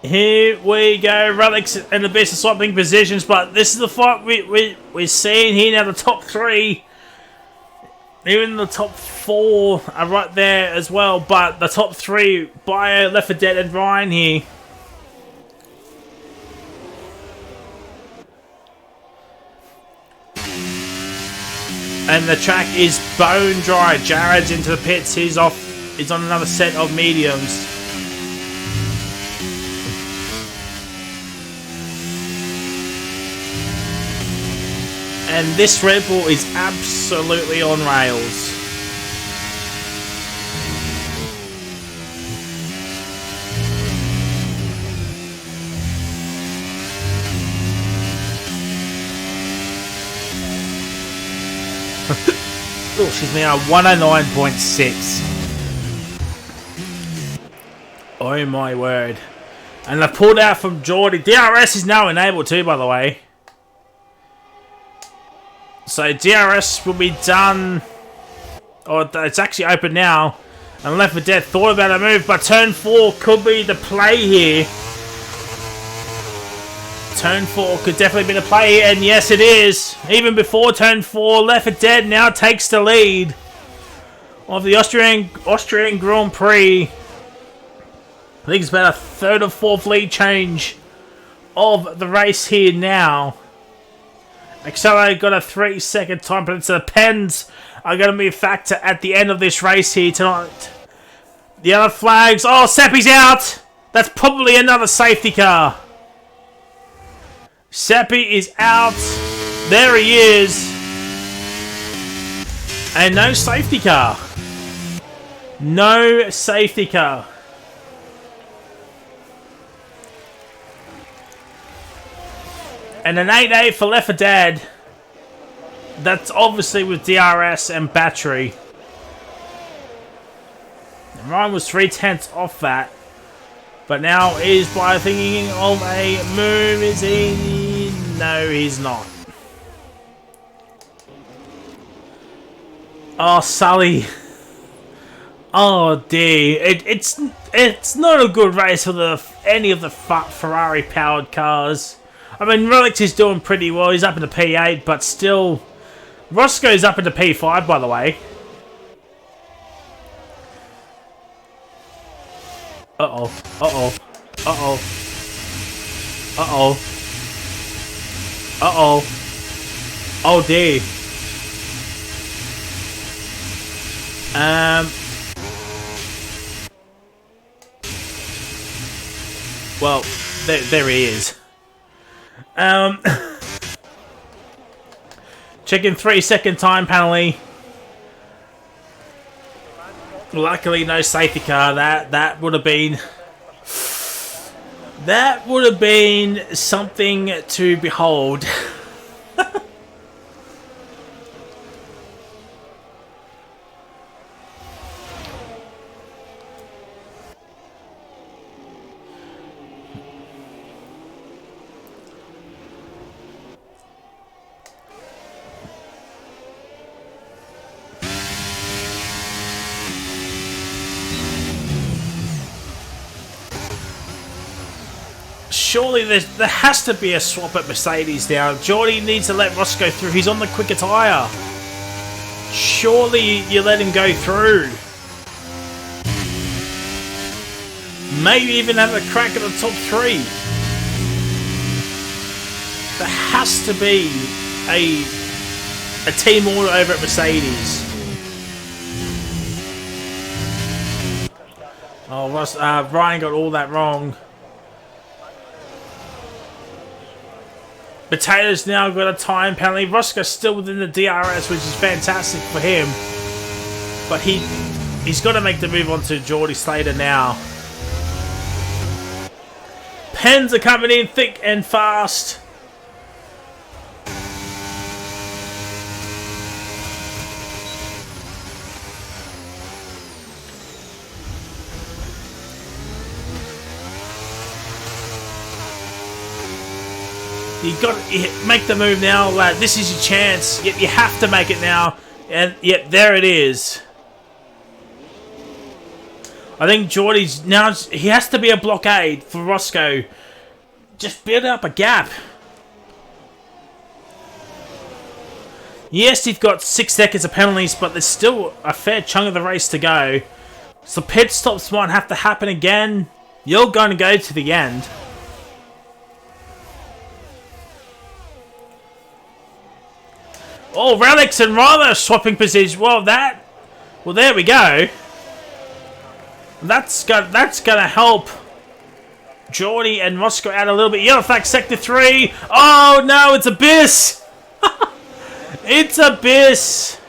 Here we go. Relics and the best of swapping positions, but this is the fight we're seeing here now. The top 3, even the top 4 are right there as well. But the top 3, Bio, Left 4 Dead, and Ryan here. And the track is bone dry. Jared's into the pits. He's off. He's on another set of mediums. And this Red Bull is absolutely on rails. Oh, she's now 109.6. Oh my word. And I pulled out from Geordie. DRS is now enabled too, by the way. So DRS will be done, or it's actually open now. And Left 4 Dead thought about a move, but turn 4 could be the play here. Turn 4 could definitely be the play here, and yes it is. Even before turn 4, Left 4 Dead now takes the lead of the Austrian Grand Prix. I think it's about a 3rd or 4th lead change of the race here now. Accelerator got a 3-second time, but the pens are going to be a factor at the end of this race here tonight. The other flags. Oh, Seppi's out. That's probably another safety car. Seppi is out. There he is. And no safety car. No safety car. And an 8-8 for Left 4 Dead. That's obviously with DRS and battery. And Ryan was 3/10 off that. But now is by thinking of a move. Is he? No, he's not. Oh, Sully. Oh dear. It's not a good race for any of the Ferrari powered cars. I mean, Relics is doing pretty well. He's up into P8, but still... Roscoe's up into P5, by the way. Uh-oh. Uh-oh. Uh-oh. Uh-oh. Uh-oh. Oh, dear. Well, there he is. Checking 3-second time penalty. Luckily, no safety car. That would have been... That would have been something to behold. Surely there has to be a swap at Mercedes now. Geordie needs to let Roscoe through. He's on the quicker tyre. Surely you let him go through. Maybe even have a crack at the top 3. There has to be a team order over at Mercedes. Oh, Ryan got all that wrong. Potato's now got a time penalty. Roscoe's still within the DRS, which is fantastic for him. But he's got to make the move on to Geordie Slater now. Pens are coming in thick and fast. You got to make the move now, lad. This is your chance. Yep, you have to make it now. And yep, there it is. I think Geordie's now... He has to be a blockade for Roscoe. Just build up a gap. Yes, you've got 6 seconds of penalties, but there's still a fair chunk of the race to go. So pit stops might have to happen again. You're going to go to the end. Oh, Relics and Ryler swapping position. Well, there we go. That's gonna help Geordie and Roscoe out a little bit. Yellow flag, sector 3. Oh no, it's Abyss. It's Abyss.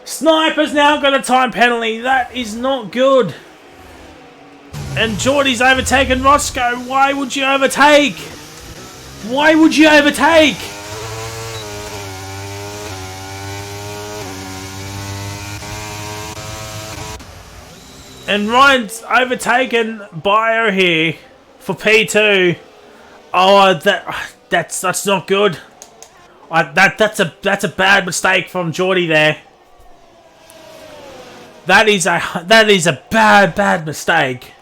Sniper's now got a time penalty. That is not good. And Geordie's overtaken Roscoe. Why would you overtake? Why would you overtake? And Ryan's overtaken Bio here for P2. Oh, that's not good. That's a bad mistake from Geordie there. That is a bad mistake.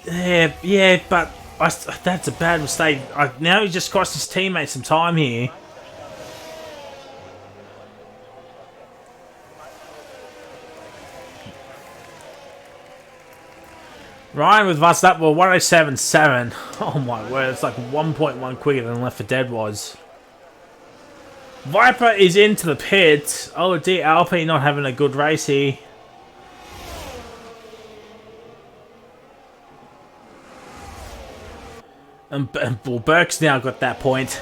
Yeah, but that's a bad mistake. Now he's just cost his teammate some time here. Ryan with us up, well, 107.7. Oh my word, it's like 1.1 quicker than Left 4 Dead was. Viper is into the pit. Oh dear, Alpine not having a good race here. And well, Burke's now got that point.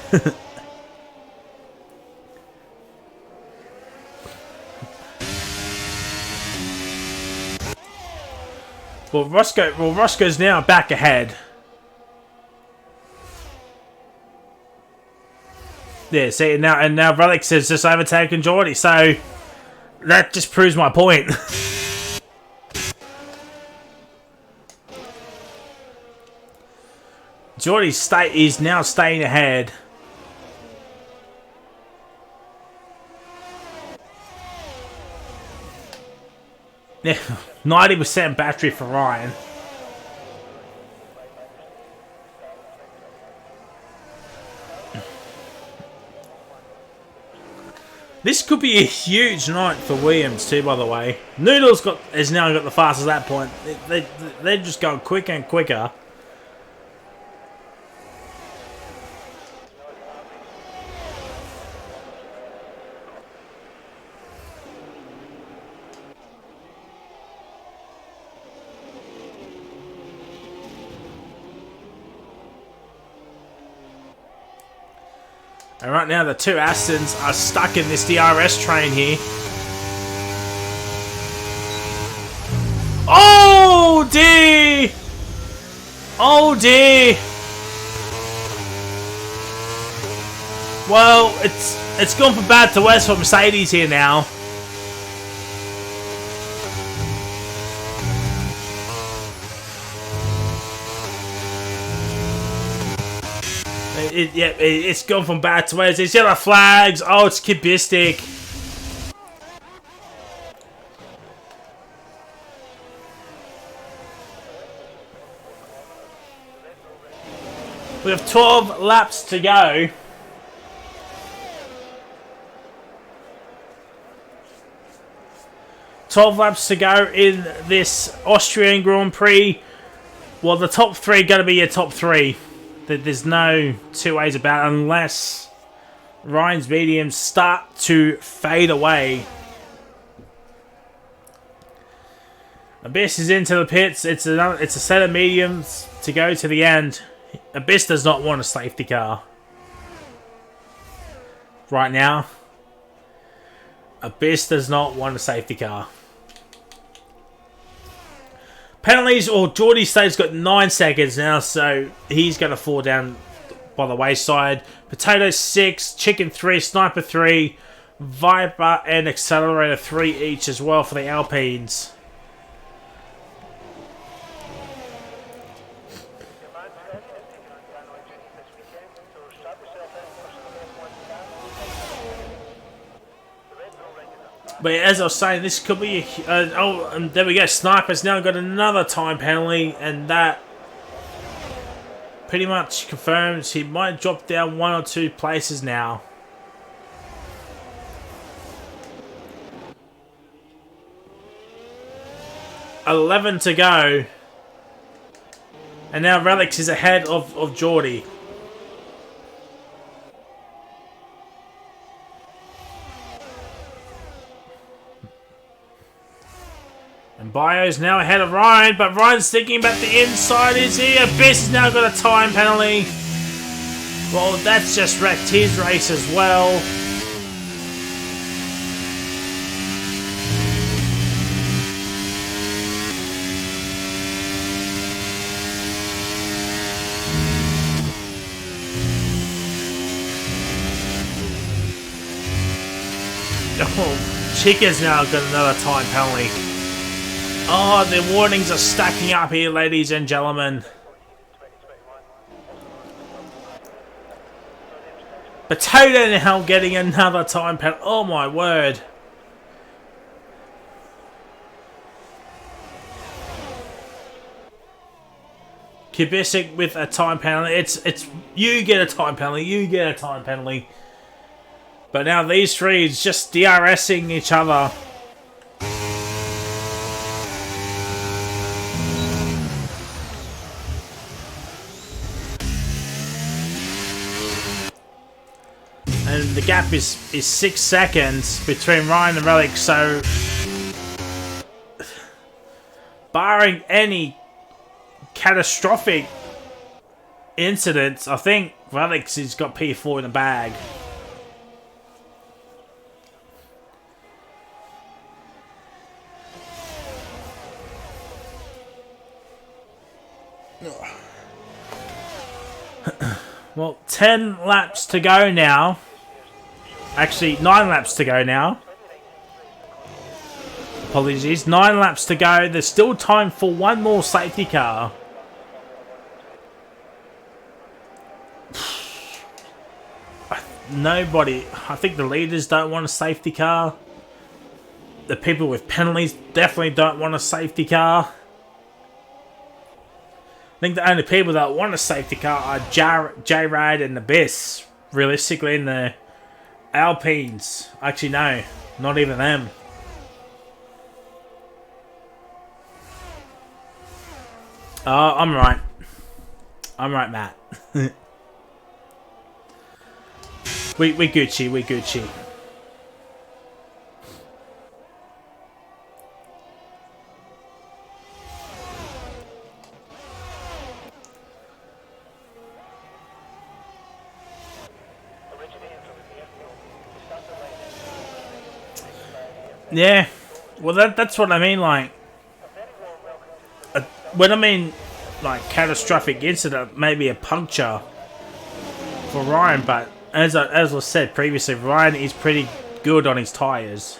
Well, Roscoe's now back ahead. Yeah, see, now Relics has just overtaken Geordie, so that just proves my point. Geordie is now staying ahead. Yeah, 90% battery for Ryan. This could be a huge night for Williams too, by the way. Noodles has now got the fastest lap point. They're just going quicker and quicker. And right now the two Astons are stuck in this DRS train here. Oh dear! Oh dear! Well, it's gone from bad to worse for Mercedes here now. It's gone from bad to worse. There's yellow flags. Oh, it's cubistic. We have 12 laps to go. Laps to go in this Austrian Grand Prix. Well, the top three are going to be your top three. There's no two ways about it, unless Ryan's mediums start to fade away. Abyss is into the pits. It's a set of mediums to go to the end. Abyss does not want a safety car right now. Abyss does not want a safety car. Penalties, or Geordie State's got 9 seconds now, so he's going to fall down by the wayside. Potato 6, Chicken 3, Sniper 3, Viper and Accelerator 3 each as well for the Alpines. But as I was saying, this could be... and there we go. Sniper's now got another time penalty, and that pretty much confirms he might drop down 1 or 2 places now. $11 to go. And now Relics is ahead of Geordie. And Bio's now ahead of Ryan, but Ryan's thinking about the inside. Is he? Abyss has now got a time penalty. Well, that's just wrecked his race as well. Oh, Chica's now got another time penalty. Oh, the warnings are stacking up here, ladies and gentlemen. Potato now getting another time penalty. Oh my word. Kubisic with a time penalty. It's you get a time penalty, you get a time penalty. But now these three is just DRSing each other. And the gap is 6 seconds between Ryan and Relic, so barring any catastrophic incidents, I think Relic's has got P4 in the bag. Well, 10 laps to go now. Actually, 9 laps to go now. Apologies. 9 laps to go. There's still time for one more safety car. Nobody. I think the leaders don't want a safety car. the people with penalties definitely don't want a safety car. I think the only people that want a safety car are J-Rad and Abyss. Realistically, in the Alpines. Actually, no. Not even them. I'm right. I'm right, Matt. we Gucci. We Gucci. Yeah, well that's what I mean, like, when I mean, like, catastrophic incident, maybe a puncture for Ryan, but as was said previously, Ryan is pretty good on his tyres.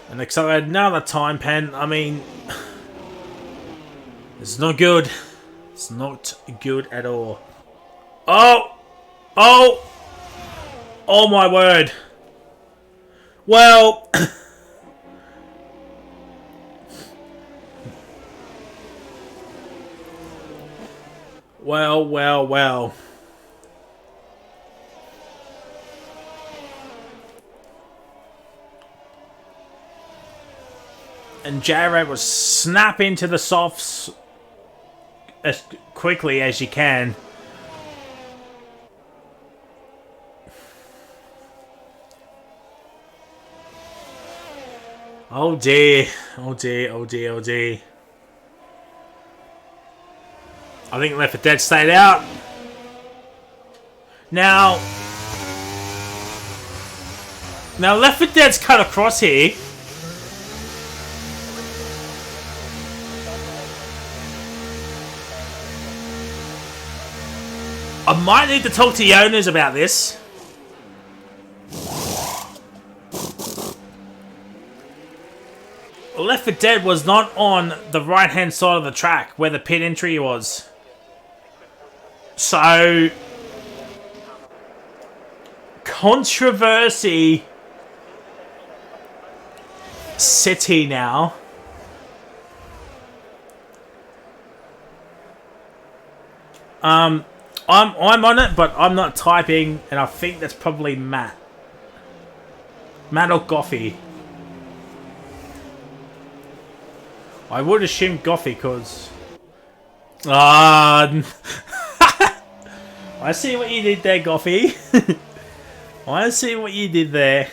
And accelerate another time pen, I mean, it's not good. It's not good at all. Oh! Oh! Oh my word. Well... well. And Jared will snap into the softs as quickly as you can. Oh dear. Oh dear. I think Left 4 Dead stayed out. Now Left 4 Dead's cut across here. I might need to talk to the owners about this. Left 4 Dead was not on the right-hand side of the track where the pit entry was. So, controversy city now. I'm on it, but I'm not typing, and I think that's probably Matt. Matt or Goffy. I would assume Goffy, because... I see what you did there, Goffy. I see what you did there.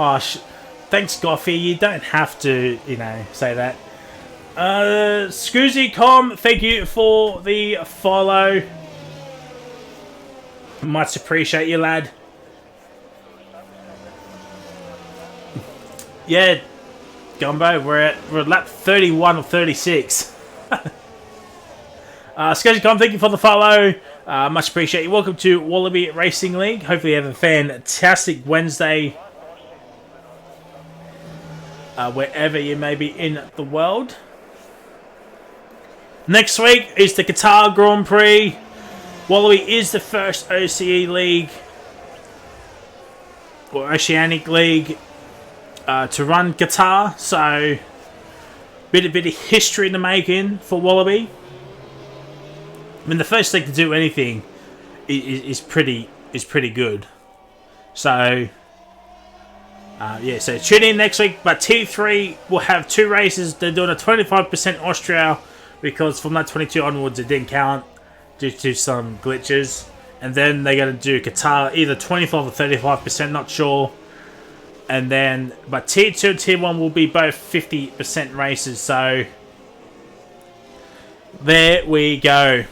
Oh, thanks, Goffy. You don't have to, say that. Scoozy.com, thank you for the follow. Much appreciate you, lad. Yeah, Gumbo, we're at lap 31 or 36. Scoozy.com, thank you for the follow. Much appreciate you. Welcome to Wallaby Racing League. Hopefully you have a fantastic Wednesday. Wherever you may be in the world. Next week is the Qatar Grand Prix. Wallaby is the first OCE League or Oceanic League to run Qatar, so bit of history in the making for Wallaby. I mean, the first league to do anything is pretty good. So. Yeah, so tune in next week. But T3 will have 2 races. They're doing a 25% Austria because from that 22 onwards it didn't count due to some glitches. And then they're going to do Qatar either 25 or 35%, not sure. And then, but Tier 2 and Tier 1 will be both 50% races. So There we go.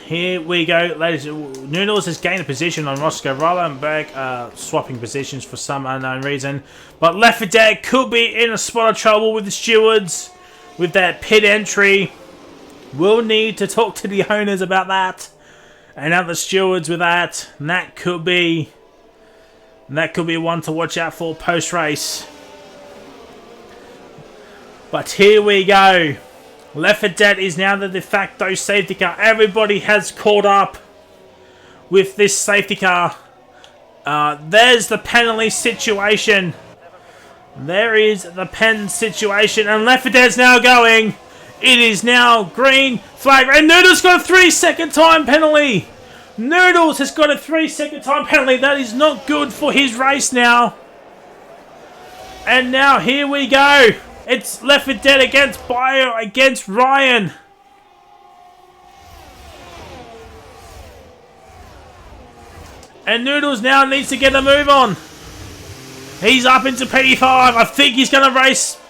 Here we go, ladies. Noodles has gained a position on Roscoe. Ryler and Berg are swapping positions for some unknown reason. But Left 4 Dead could be in a spot of trouble with the stewards. With that pit entry. We'll need to talk to the owners about that. And other stewards with that. And that could be one to watch out for post-race. But here we go. Left 4 Dead is now the de facto safety car. Everybody has caught up with this safety car. There's the penalty situation. There is the pen situation. And Left 4 Dead's now going. It is now green flag. And Noodles got a 3-second time penalty. Noodles has got a 3-second time penalty. That is not good for his race now. And now here we go. It's Left 4 Dead against Bio against Ryan. And Noodles now needs to get a move on. He's up into P5. I think he's going to race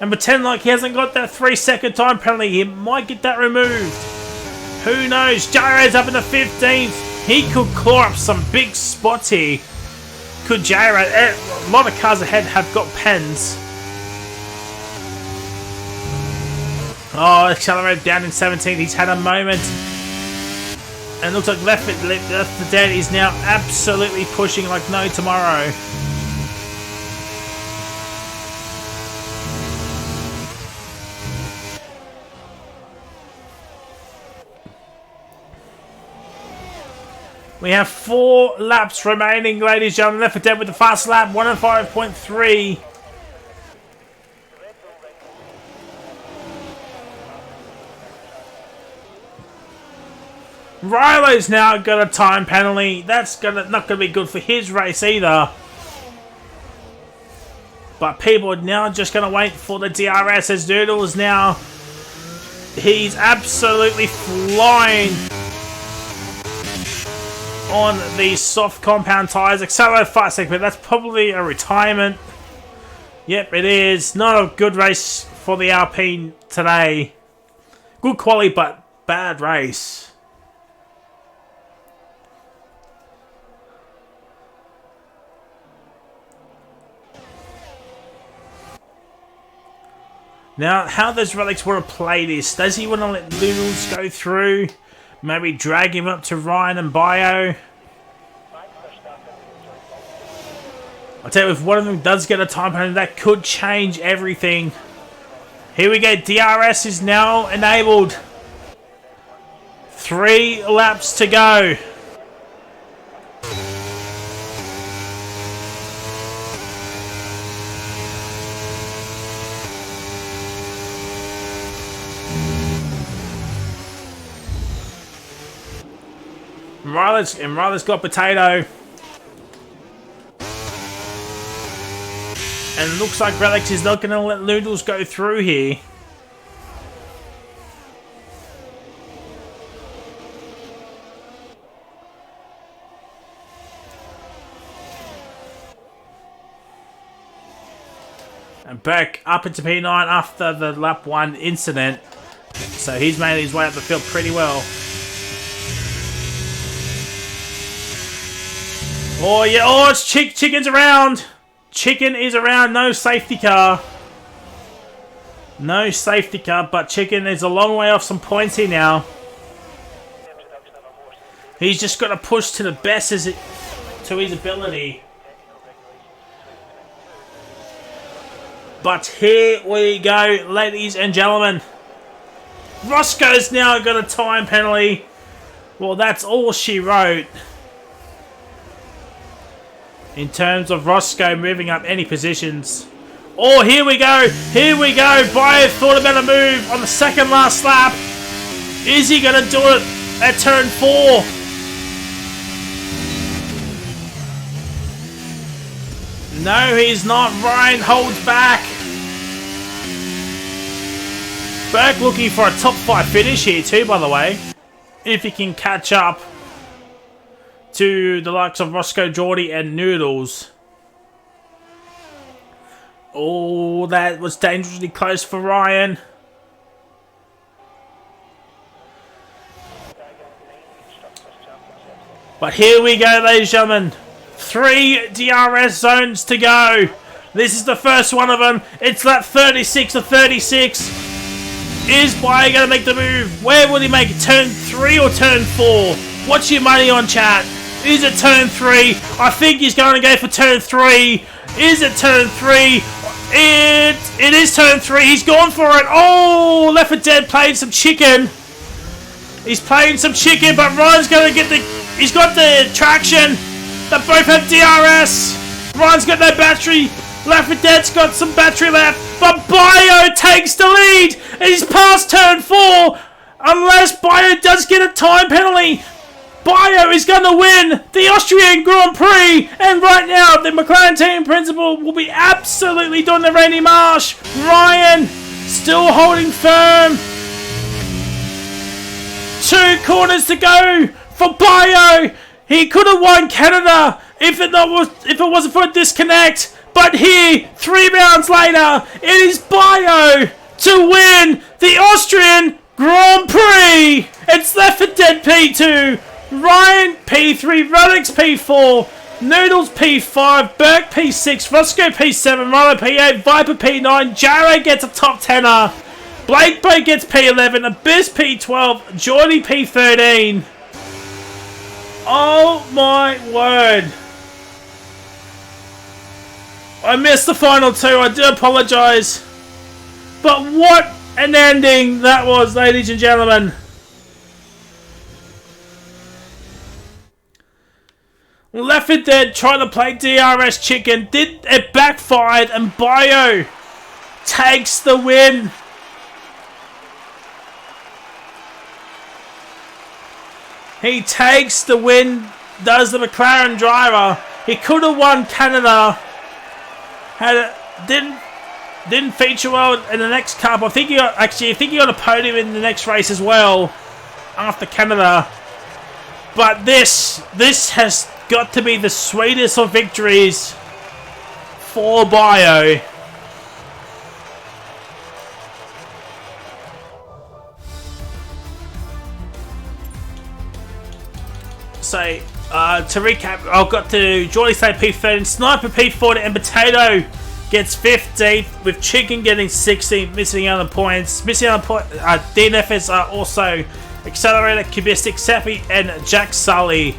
and pretend like he hasn't got that 3-second time penalty. He might get that removed. Who knows? J-Rad's up in the 15th. He could claw up some big spots here. Could J-Rad? A lot of cars ahead have got pens. Oh, accelerated down in 17th. He's had a moment. And looks like Left 4 Dead is now absolutely pushing like no tomorrow. We have 4 laps remaining, ladies and gentlemen. Left 4 Dead with the fast lap, 105.3. Rilo's now got a time penalty. That's not gonna be good for his race either. But people are now just gonna wait for the DRS as Noodles now. He's absolutely flying on these soft compound tyres. Accelerated 5 seconds, but that's probably a retirement. Yep, it is. Not a good race for the Alpine today. Good quality, but bad race. Now, how does Relics want to play this? Does he want to let Noodles go through? Maybe drag him up to Ryan and Bio? I'll tell you, if one of them does get a time penalty, that could change everything. Here we go. DRS is now enabled. 3 laps to go. Riley's got Potato. And it looks like Relics is not going to let Noodles go through here. And back up into P9 after the lap 1 incident. So he's made his way up the field pretty well. Oh yeah, oh it's Chicken's around. Chicken is around, no safety car. No safety car, but Chicken is a long way off some points here now. He's just got to push to the best to his ability. But here we go, ladies and gentlemen. Roscoe's now got a time penalty. Well, that's all she wrote. In terms of Roscoe moving up any positions. Oh, here we go. Here we go. Bio thought about a move on the second last lap. Is he going to do it at turn 4? No, he's not. Ryan holds back. Berg looking for a top 5 finish here too, by the way. If he can catch up to the likes of Roscoe, Geordie and Noodles. Oh, that was dangerously close for Ryan. But here we go, ladies and gentlemen. 3 DRS zones to go. This is the first one of them. It's lap 36 to 36. Is Bayo going to make the move? Where will he make it? Turn 3 or turn 4? What's your money on, chat? Is it turn 3? I think he's going to go for turn 3. Is it turn 3? It is turn 3. He's gone for it. Oh, Left 4 Dead playing some chicken. He's playing some chicken, but Ryan's going to get the... He's got the traction. They both have DRS. Ryan's got no battery. Left 4 Dead's got some battery left. But Bayo takes the lead. And he's past turn 4. Unless Bayo does get a time penalty. Bayo is going to win the Austrian Grand Prix. And right now, the McLaren team principal will be absolutely doing the Randy Marsh. Ryan still holding firm. 2 corners to go for Bayo. He could have won Canada if it wasn't for a disconnect. But here, 3 rounds later, it is Bayo to win the Austrian Grand Prix. It's Left 4 Dead P2, Ryan P3, Rodix P4, Noodles P5, Burke P6, Roscoe P7, Rolo P8, Viper P9, Jaro gets a top 10er, Blake Boy gets P11, Abyss P12, Geordie P13. Oh my word. I missed the final 2, I do apologise. But what an ending that was, ladies and gentlemen. Left 4 Dead trying to play DRS chicken, it backfired, and Bayo takes the win. He takes the win, does the McLaren driver. He could have won Canada. Didn't feature well in the next cup. I think he got a podium in the next race as well after Canada. But this has got to be the sweetest of victories for Bayo. So, to recap, I've got to Geordie State P13, Sniper P40, and Potato gets 15th, with Chicken getting 16th, missing out on points. Missing out on points, DNFs are also Accelerator, Cubistic, Safi, and Jack Sully.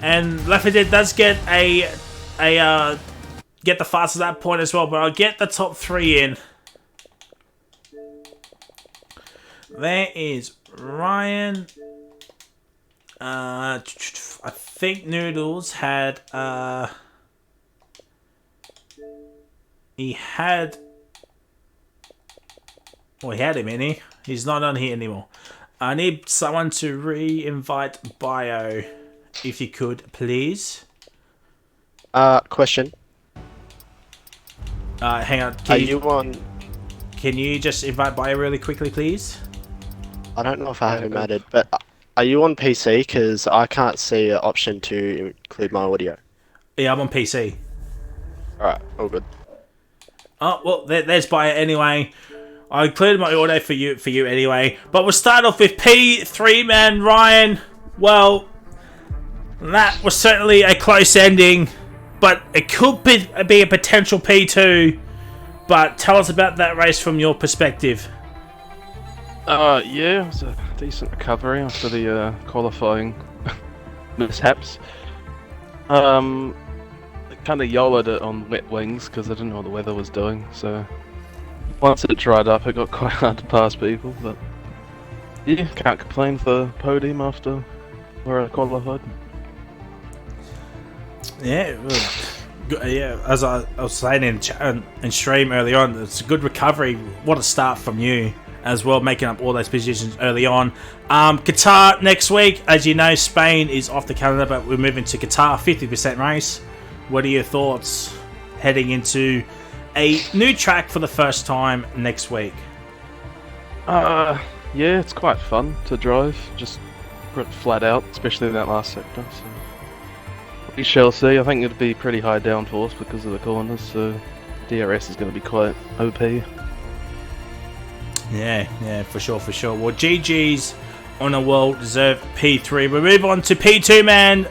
And Left 4 Dead does get get the fastest at that point as well, but I'll get the top 3 in. There is Ryan. I think Noodles had he had him in here. He's not on here anymore. I need someone to re-invite Bayo, if you could, please. Question. Hang on. Can you just invite Bayo really quickly, please? I don't know if I have him added, but are you on PC? Because I can't see an option to include my audio. Yeah, I'm on PC. Alright, all good. Oh, well, there's Bayo anyway. I included my audio for you anyway. But we'll start off with P3 man Ryan. Well, that was certainly a close ending, but it could be a potential P2. But tell us about that race from your perspective. Yeah, it was a decent recovery after the qualifying mishaps. I kind of yoloed it on wet wings because I didn't know what the weather was doing, so once it dried up it got quite hard to pass people, but yeah, can't complain for podium after where I qualified. Yeah, yeah. As I was saying in stream early on, it's a good recovery. What a start from you as well, making up all those positions early on. Qatar next week, as you know, Spain is off to Canada, but we're moving to Qatar, 50% race. What are your thoughts heading into a new track for the first time next week? Yeah, it's quite fun to drive, just flat out, especially in that last sector. So We shall see. I think it'd be pretty high downforce because of the corners, so DRS is going to be quite OP. Yeah, for sure. Well, GG's on a well-deserved P3. We move on to P2, man.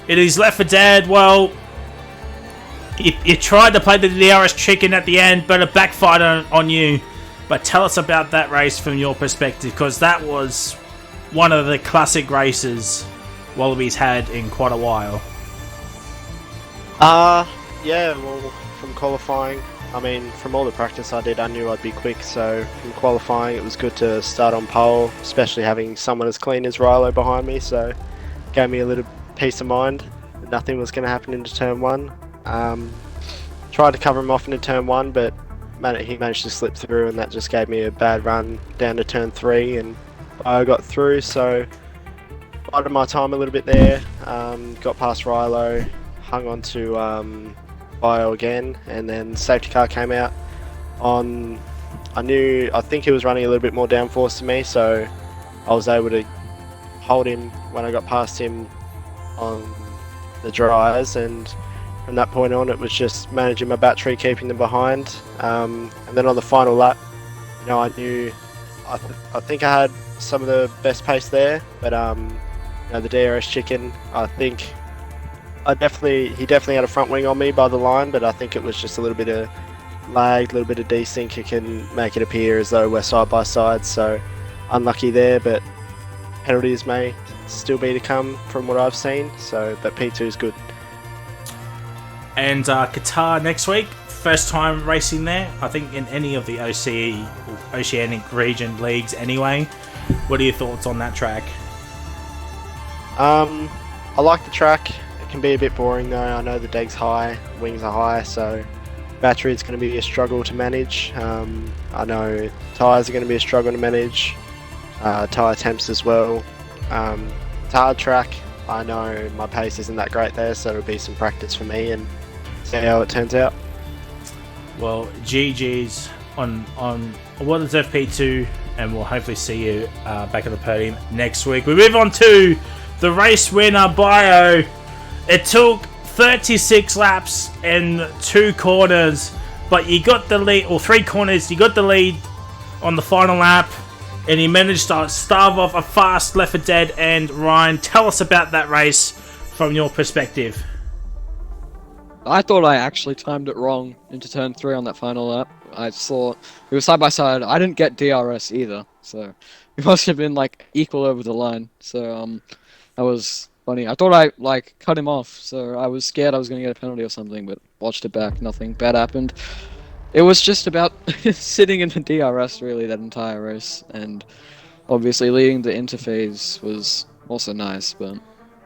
It is Left 4 Dead. Well, you tried to play the DRS chicken at the end, but it backfired on you. But tell us about that race from your perspective, because that was one of the classic races Wallabies had in quite a while. Yeah, well, from qualifying, I mean, from all the practice I did, I knew I'd be quick, so from qualifying it was good to start on pole, especially having someone as clean as Rilo behind me, so gave me a little peace of mind. Nothing was going to happen into turn 1. Tried to cover him off into turn 1, but he managed to slip through, and that just gave me a bad run down to turn 3, and I got through, so bided my time a little bit there, got past Rilo, hung on to Bio again, and then safety car came out on. I think he was running a little bit more downforce to me, so I was able to hold him when I got past him on the dries, and from that point on it was just managing my battery, keeping them behind, and then on the final lap, you know, I knew I think I had some of the best pace there, but you know, the DRS chicken, I think he definitely had a front wing on me by the line, but I think it was just a little bit of lag, a little bit of desync. It can make it appear as though we're side by side, so unlucky there, but penalties may still be to come from what I've seen, so but P2 is good. And Qatar next week, first time racing there, I think in any of the OCE, Oceanic region leagues anyway. What are your thoughts on that track? I like the track. Can be a bit boring though. I know the deg's high, wings are high, so battery is going to be a struggle to manage. I know tyres are going to be a struggle to manage, tyre temps as well. It's a hard track. I know my pace isn't that great there, so it'll be some practice for me and see how it turns out. Well, GG's on what is FP2, and we'll hopefully see you back on the podium next week. We move on to the race winner, Bio. It took 36 laps and 2 corners, but you got the lead, or 3 corners, you got the lead on the final lap, and you managed to starve off a fast Left 4 Dead. And Ryan, tell us about that race from your perspective. I thought I actually timed it wrong into turn 3 on that final lap. I saw it was side by side. I didn't get DRS either, so it must have been like equal over the line. So that was funny. I thought I cut him off, so I was scared I was going to get a penalty or something, but watched it back, nothing bad happened. It was just about sitting in the DRS really that entire race, and obviously leading the interphase was also nice, but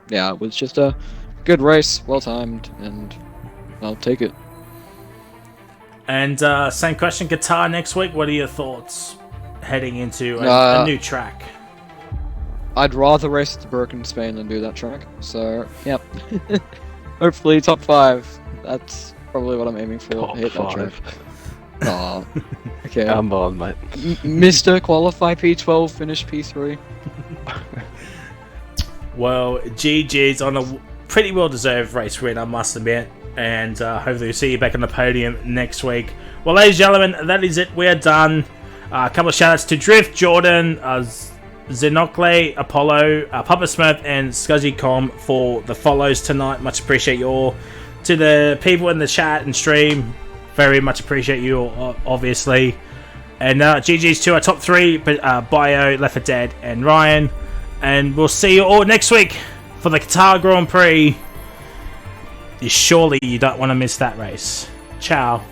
yeah, it was just a good race, well timed, and I'll take it. And same question, Qatar next week. What are your thoughts heading into a new track? I'd rather race the Broken Spain than do that track. So, yep. Hopefully top 5. That's probably what I'm aiming for. Top hit 5. That track. Aw. Okay. Come on, mate. Mr. Qualify P12, finish P3. Well, GG's on a pretty well-deserved race win, I must admit. And hopefully we'll see you back on the podium next week. Well, ladies and gentlemen, that is it. We're done. A couple of shout-outs to Drift, Jordan, Zenokle, Apollo, Papa Smurf, and Scuzzy.com for the follows tonight. Much appreciate you all. To the people in the chat and stream, very much appreciate you all, obviously. And GG's to our top 3, Bio, Left 4 Dead, and Ryan. And we'll see you all next week for the Qatar Grand Prix. Surely you don't want to miss that race. Ciao.